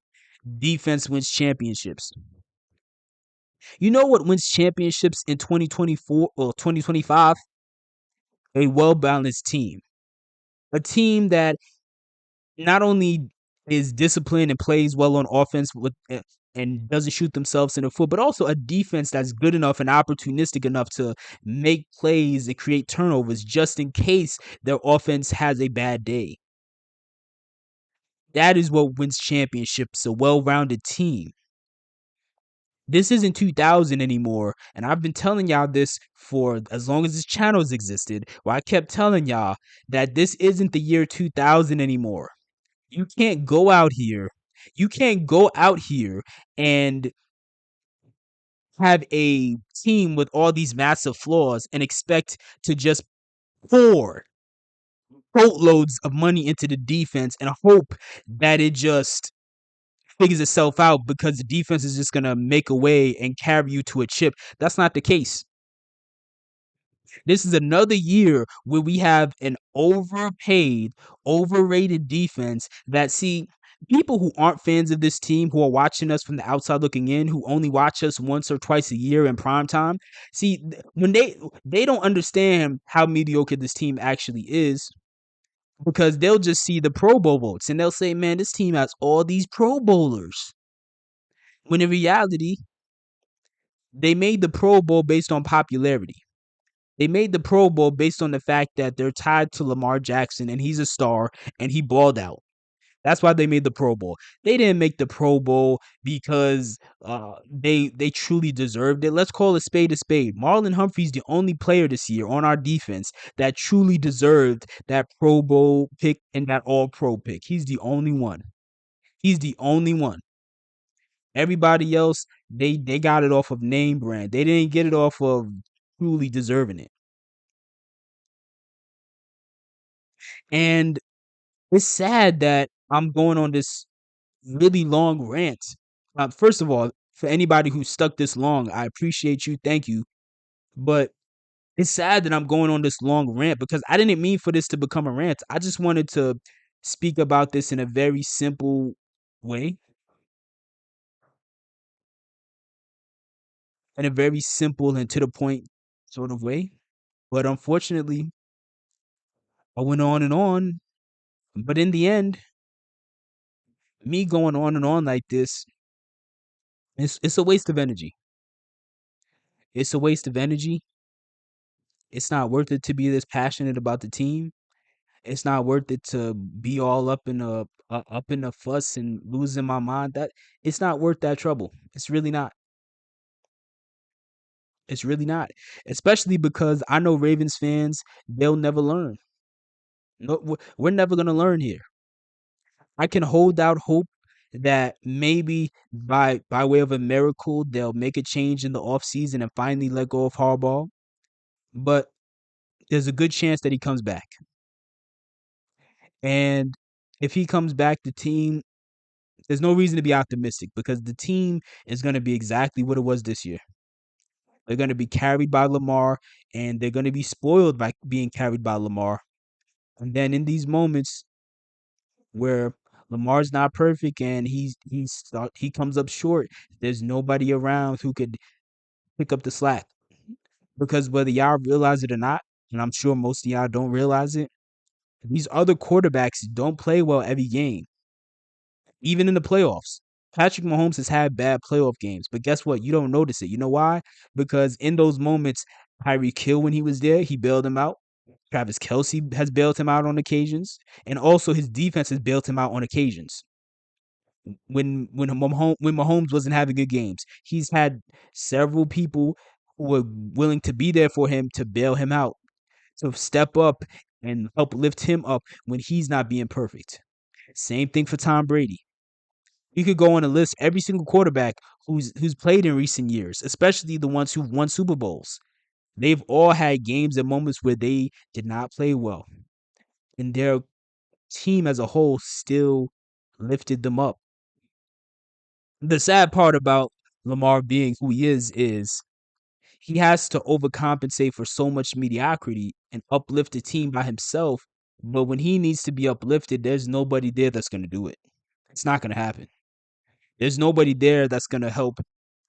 defense wins championships. You know what wins championships in 2024 or 2025? A well-balanced team. A team that not only is disciplined and plays well on offense and doesn't shoot themselves in the foot, but also a defense that's good enough and opportunistic enough to make plays and create turnovers just in case their offense has a bad day. That is what wins championships, a well-rounded team. This isn't 2000 anymore, and I've been telling y'all this for as long as this channel has existed, where I kept telling y'all that this isn't the year 2000 anymore. You can't go out here. You can't go out here and have a team with all these massive flaws and expect to just pour boatloads of money into the defense and hope that it just figures itself out because the defense is just going to make a way and carry you to a chip. That's not the case. This is another year where we have an overpaid, overrated defense that see people who aren't fans of this team who are watching us from the outside looking in, who only watch us once or twice a year in prime time. See, when they don't understand how mediocre this team actually is because they'll just see the Pro Bowl votes and they'll say, "Man, this team has all these Pro Bowlers." When in reality, they made the Pro Bowl based on popularity. They made the Pro Bowl based on the fact that they're tied to Lamar Jackson and he's a star and he balled out. That's why they made the Pro Bowl. They didn't make the Pro Bowl because they truly deserved it. Let's call a spade a spade. Marlon Humphrey's the only player this year on our defense that truly deserved that Pro Bowl pick and that All Pro pick. He's the only one. He's the only one. Everybody else, they got it off of name brand. They didn't get it off of truly deserving it. And it's sad that I'm going on this really long rant. First of all, for anybody who stuck this long, I appreciate you. Thank you. But it's sad that I'm going on this long rant because I didn't mean for this to become a rant. I just wanted to speak about this in a very simple way, in a very simple and to the point sort of way. But unfortunately, I went on and on. But in the end, me going on and on like this, it's a waste of energy. It's a waste of energy. It's not worth it to be this passionate about the team. It's not worth it to be all up in a fuss and losing my mind. That it's not worth that trouble. It's really not. It's really not. Especially because I know Ravens fans, they'll never learn. No, we're never gonna learn here. I can hold out hope that maybe by way of a miracle they'll make a change in the offseason and finally let go of Harbaugh. But there's a good chance that he comes back. And if he comes back, the team, there's no reason to be optimistic because the team is going to be exactly what it was this year. They're going to be carried by Lamar and they're going to be spoiled by being carried by Lamar. And then in these moments where Lamar's not perfect and he comes up short, there's nobody around who could pick up the slack. Because whether y'all realize it or not, and I'm sure most of y'all don't realize it, these other quarterbacks don't play well every game, even in the playoffs. Patrick Mahomes has had bad playoff games, but guess what? You don't notice it. You know why? Because in those moments, Tyreek Hill, when he was there, he bailed him out. Travis Kelsey has bailed him out on occasions, and also his defense has bailed him out on occasions. When Mahomes wasn't having good games, he's had several people who were willing to be there for him to bail him out, to step up and help lift him up when he's not being perfect. Same thing for Tom Brady. You could go on a list every single quarterback who's played in recent years, especially the ones who've won Super Bowls. They've all had games and moments where they did not play well, and their team as a whole still lifted them up. The sad part about Lamar being who he is he has to overcompensate for so much mediocrity and uplift the team by himself. But when he needs to be uplifted, there's nobody there that's going to do it. It's not going to happen. There's nobody there that's going to help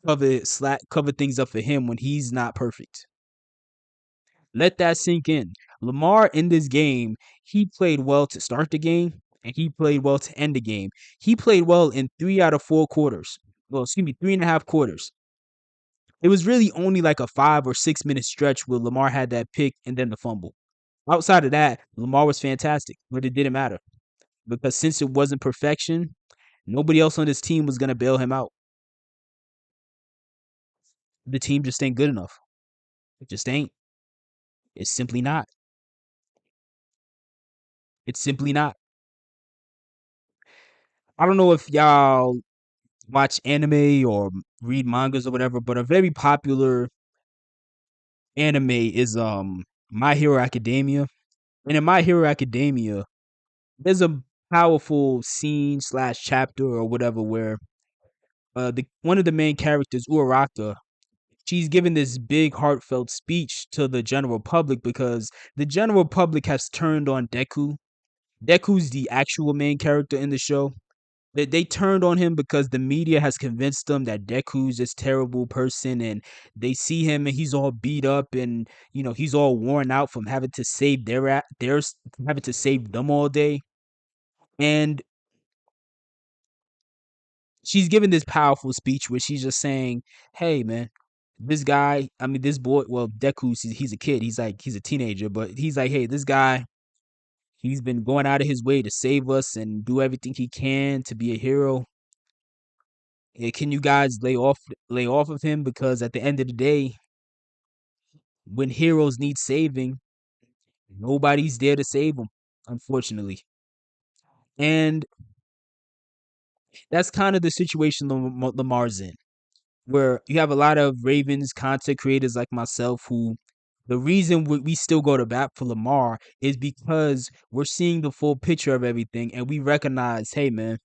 cover things up for him when he's not perfect. Let that sink in. Lamar in this game, he played well to start the game and he played well to end the game. He played well in 3 out of 4 quarters. Well, excuse me, 3.5 quarters. It was really only like a 5 or 6 minute stretch where Lamar had that pick and then the fumble. Outside of that, Lamar was fantastic, but it didn't matter because since it wasn't perfection, nobody else on this team was going to bail him out. The team just ain't good enough. It just ain't. It's simply not. It's simply not. I don't know if y'all watch anime or read mangas or whatever, but a very popular anime is My Hero Academia. And in My Hero Academia, there's a powerful scene slash chapter or whatever where the one of the main characters, Uraraka, she's given this big heartfelt speech to the general public because the general public has turned on Deku. Deku's the actual main character in the show. They turned on him because the media has convinced them that Deku's this terrible person, and they see him and he's all beat up and he's all worn out from having to save having to save them all day. And she's giving this powerful speech where she's just saying, "Hey, man, this guy, I mean, this boy, well, Deku's he's a kid. He's a teenager, but he's like, hey, this guy, he's been going out of his way to save us and do everything he can to be a hero. Can you guys lay off of him because at the end of the day, when heroes need saving, nobody's there to save them, unfortunately." And that's kind of the situation Lamar's in, where you have a lot of Ravens content creators like myself who the reason we still go to bat for Lamar is because we're seeing the full picture of everything and we recognize, hey man,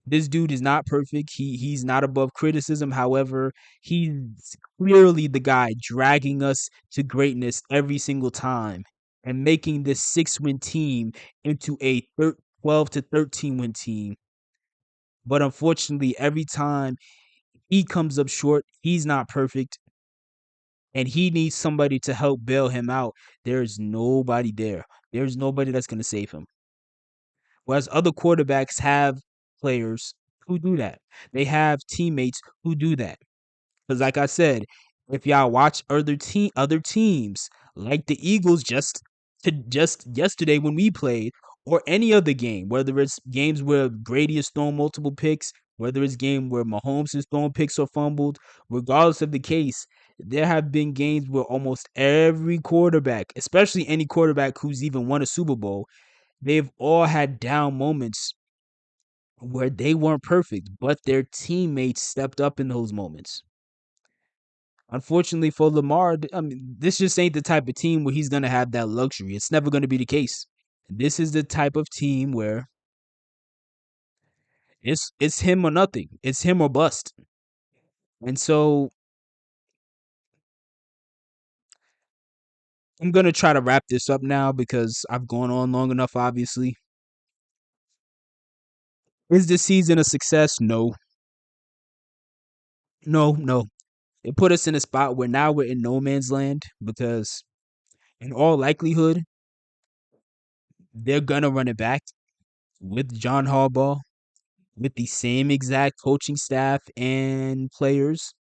this dude is not perfect. He's not above criticism. However, he's clearly the guy dragging us to greatness every single time and making this 6-win team into a 12 to 13 win team. But unfortunately, every time he comes up short, he's not perfect, and he needs somebody to help bail him out. There's nobody there. There's nobody that's going to save him. Whereas other quarterbacks have players who do that. They have teammates who do that. Because, like I said, if y'all watch other teams like the Eagles just yesterday when we played, or any other game, whether it's games where Brady is throwing multiple picks, whether it's game where Mahomes is throwing picks or fumbled, regardless of the case, there have been games where almost every quarterback, especially any quarterback who's even won a Super Bowl, they've all had down moments where they weren't perfect, but their teammates stepped up in those moments. Unfortunately for Lamar, I mean, this just ain't the type of team where he's going to have that luxury. It's never going to be the case. This is the type of team where it's him or nothing. It's him or bust. And so I'm going to try to wrap this up now because I've gone on long enough, obviously. Is this season a success? No. No, no. It put us in a spot where now we're in no man's land because in all likelihood, they're going to run it back with John Harbaugh, with the same exact coaching staff and players.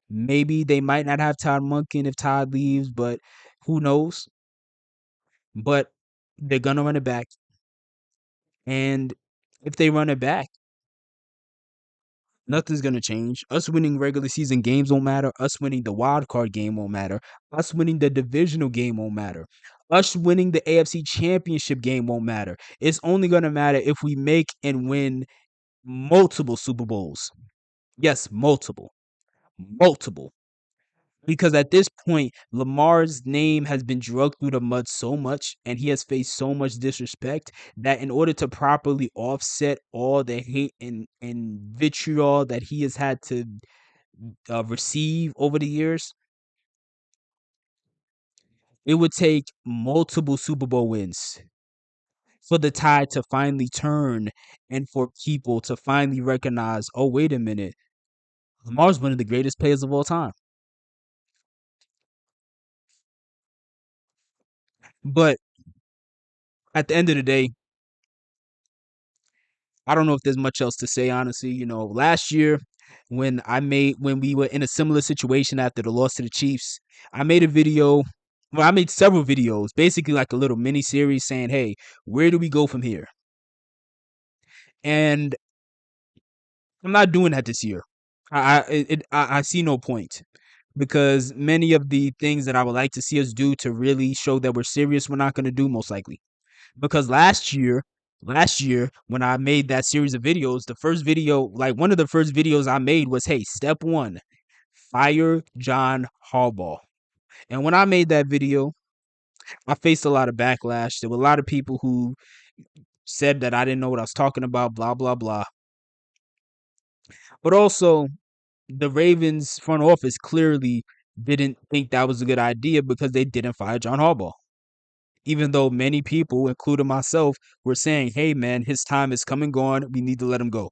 Maybe they might not have Todd Monken if Todd leaves, but who knows? But they're going to run it back. And if they run it back, nothing's going to change. Us winning regular season games won't matter. Us winning the wild card game won't matter. Us winning the divisional game won't matter. Us winning the AFC championship game won't matter. It's only going to matter if we make and win multiple Super Bowls. Yes, multiple. Multiple. Because at this point, Lamar's name has been drugged through the mud so much and he has faced so much disrespect that in order to properly offset all the hate and vitriol that he has had to receive over the years, it would take multiple Super Bowl wins for the tide to finally turn and for people to finally recognize, oh, wait a minute, Lamar's one of the greatest players of all time. But at the end of the day, I don't know if there's much else to say, honestly. Last year when we were in a similar situation after the loss to the Chiefs, I made a video. Well, I made several videos, basically like a little mini series saying, "Hey, where do we go from here?" And I'm not doing that this year. I see no point because many of the things that I would like to see us do to really show that we're serious, we're not going to do most likely. Because last year when I made that series of videos, the first video, like one of the first videos I made was, hey, step one, fire John Harbaugh. And when I made that video, I faced a lot of backlash. There were a lot of people who said that I didn't know what I was talking about, blah, blah, blah. But also, the Ravens front office clearly didn't think that was a good idea because they didn't fire John Harbaugh. Even though many people, including myself, were saying, "Hey, man, his time is come and gone. We need to let him go."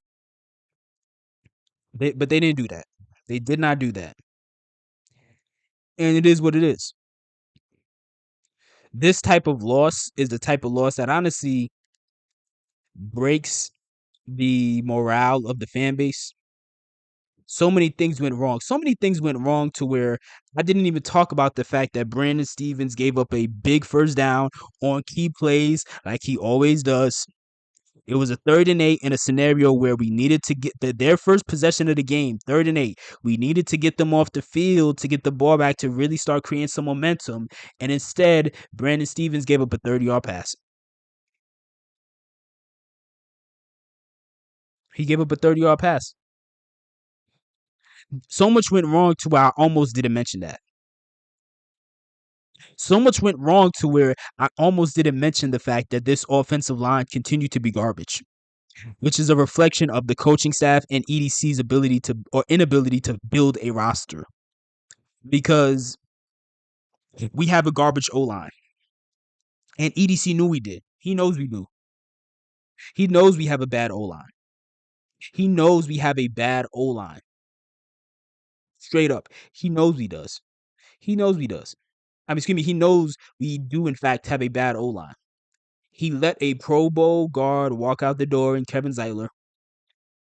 But they didn't do that. They did not do that, and it is what it is. This type of loss is the type of loss that honestly breaks the morale of the fan base. So many things went wrong. So many things went wrong to where I didn't even talk about the fact that Brandon Stevens gave up a big first down on key plays like he always does. It was a 3rd and 8 in a scenario where we needed to get their first possession of the game, 3rd and 8. We needed to get them off the field to get the ball back to really start creating some momentum. And instead, Brandon Stevens gave up a 30-yard pass. He gave up a 30-yard pass. So much went wrong to where I almost didn't mention that. So much went wrong to where I almost didn't mention the fact that this offensive line continued to be garbage, which is a reflection of the coaching staff and EDC's ability to or inability to build a roster. Because we have a garbage O line, and EDC knew we did. He knows we do. He knows we have a bad O line. He knows we have a bad O line. Straight up, he knows he does. He knows he does. I mean, excuse me. He knows we do in fact have a bad O line. He let a Pro Bowl guard walk out the door in Kevin Zeitler.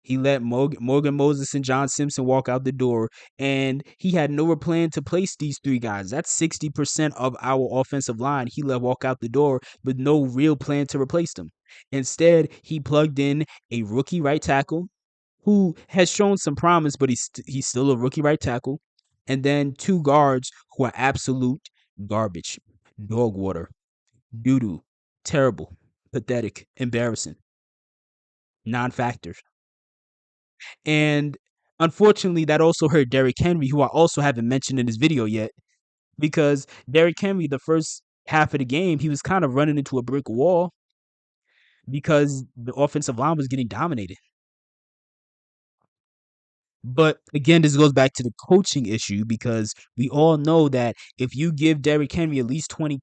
He let Morgan Moses and John Simpson walk out the door, and he had no plan to place these 3 guys. That's 60% of our offensive line. He let walk out the door with no real plan to replace them. Instead, he plugged in a rookie right tackle who has shown some promise, but he's still a rookie right tackle, and then 2 guards who are absolute garbage, dog water, doo doo, terrible, pathetic, embarrassing, non-factors. And unfortunately, that also hurt Derrick Henry, who I also haven't mentioned in this video yet, because Derrick Henry, the first half of the game, he was kind of running into a brick wall because the offensive line was getting dominated. But again, this goes back to the coaching issue because we all know that if you give Derrick Henry at least 20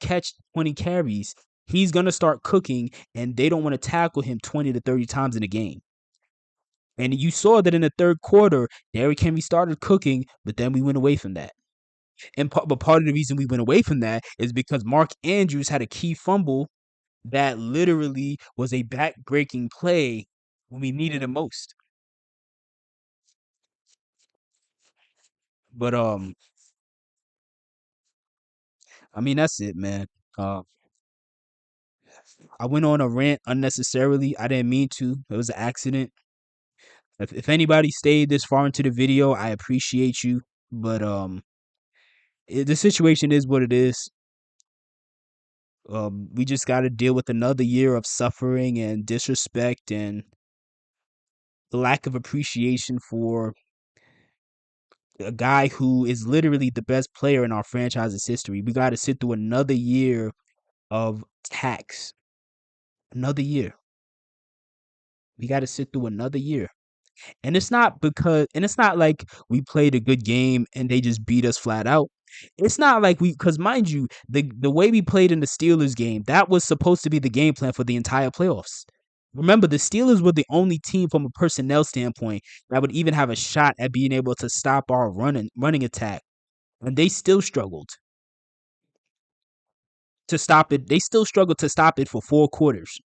carries, he's gonna start cooking, and they don't want to tackle him 20 to 30 times in a game. And you saw that in the third quarter, Derrick Henry started cooking, but then we went away from that. But part of the reason we went away from that is because Mark Andrews had a key fumble that literally was a back-breaking play when we needed it most. But I mean that's it, man. Uh, I went on a rant unnecessarily. I didn't mean to. It was an accident. If anybody stayed this far into the video, I appreciate you. But the situation is what it is. We just got to deal with another year of suffering and disrespect and the lack of appreciation for a guy who is literally the best player in our franchise's history. We got to sit through another year of tax. Another year. We got to sit through another year. And it's not like we played a good game and they just beat us flat out. It's not like because mind you, the way we played in the Steelers game, that was supposed to be the game plan for the entire playoffs. Remember, the Steelers were the only team from a personnel standpoint that would even have a shot at being able to stop our running attack. And they still struggled to stop it. They still struggled to stop it for 4 quarters.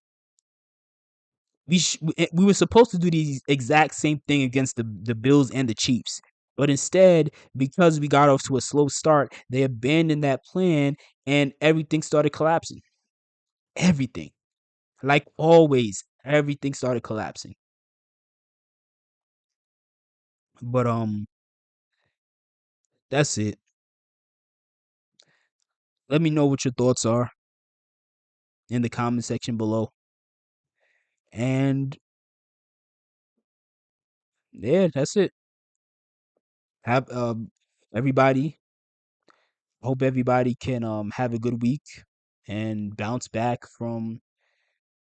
We were supposed to do the exact same thing against the Bills and the Chiefs. But instead, because we got off to a slow start, they abandoned that plan and everything started collapsing. Everything. Like always, everything started collapsing. But that's it. Let me know what your thoughts are in the comment section below. And yeah, that's it. Have everybody hope everybody can have a good week and bounce back from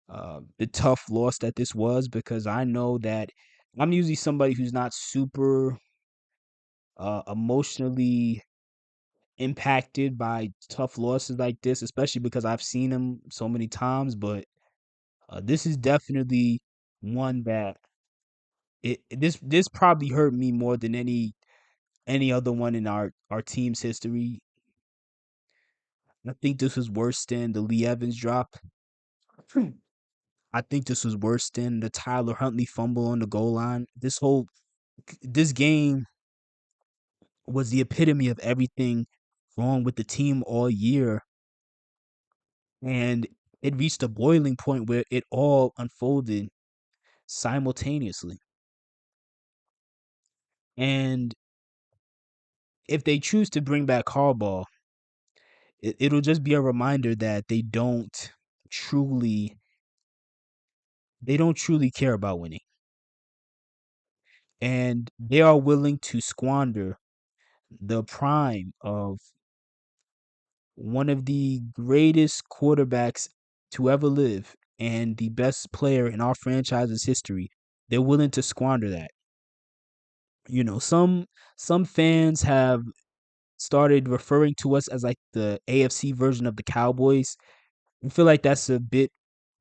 the tough loss that this was, because I know that I'm usually somebody who's not super emotionally impacted by tough losses like this, especially because I've seen him so many times. But this is definitely one that this probably hurt me more than any other one in our team's history. I think this was worse than the Lee Evans drop. I think this was worse than the Tyler Huntley fumble on the goal line. This game was the epitome of everything wrong with the team all year, and it reached a boiling point where it all unfolded simultaneously. And if they choose to bring back Harbaugh, it'll just be a reminder that truly they don't truly care about winning, and they are willing to squander the prime of one of the greatest quarterbacks to ever live and the best player in our franchise's history. They're willing to squander that. You know, some fans have started referring to us as like the AFC version of the Cowboys. I feel like that's a bit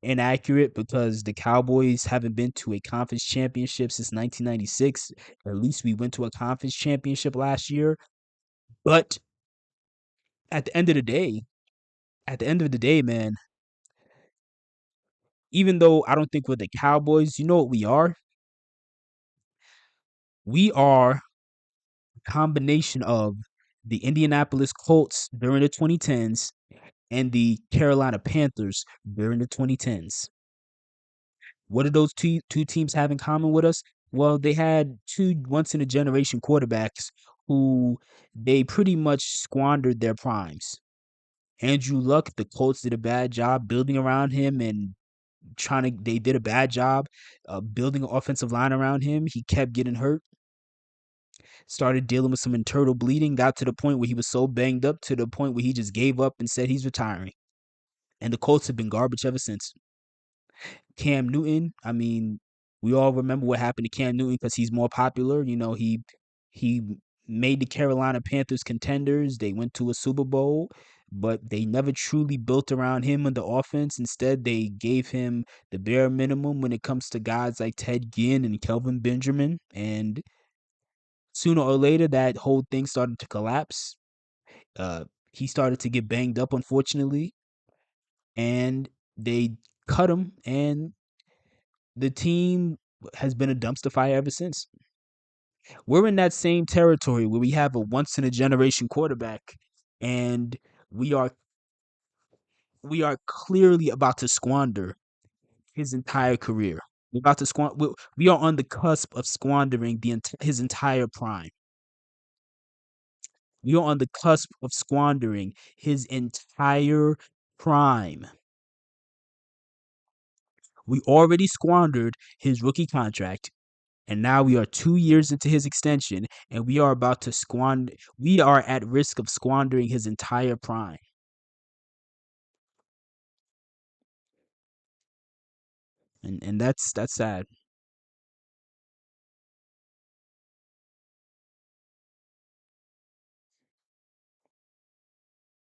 inaccurate because the Cowboys haven't been to a conference championship since 1996. At least we went to a conference championship last year. But at the end of the day, man, even though I don't think we're the Cowboys, you know what we are? We are a combination of the Indianapolis Colts during the 2010s and the Carolina Panthers during the 2010s. What do those two teams have in common with us? Well, they had two once in a generation quarterbacks who they pretty much squandered their primes. Andrew Luck, the Colts did a bad job building around him and they did a bad job building an offensive line around him. He kept getting hurt, started dealing with some internal bleeding, got to the point where he was so banged up to the point where he just gave up and said he's retiring. And the Colts have been garbage ever since. Cam Newton, I mean, we all remember what happened to Cam Newton because he's more popular. You know, he made the Carolina Panthers contenders. They went to a Super Bowl, but they never truly built around him in the offense. Instead, they gave him the bare minimum when it comes to guys like Ted Ginn and Kelvin Benjamin. And sooner or later, that whole thing started to collapse. Uh, he started to get banged up, unfortunately, and they cut him, and the team has been a dumpster fire ever since. We're in that same territory where we have a once in a generation quarterback, and we are we are clearly about to squander his entire career. We're about to squander. We are on the cusp of squandering his entire prime. We are on the cusp of squandering his entire prime. We already squandered his rookie contract, and now we are 2 years into his extension, and we are about to squander. We are at risk of squandering his entire prime, and that's sad.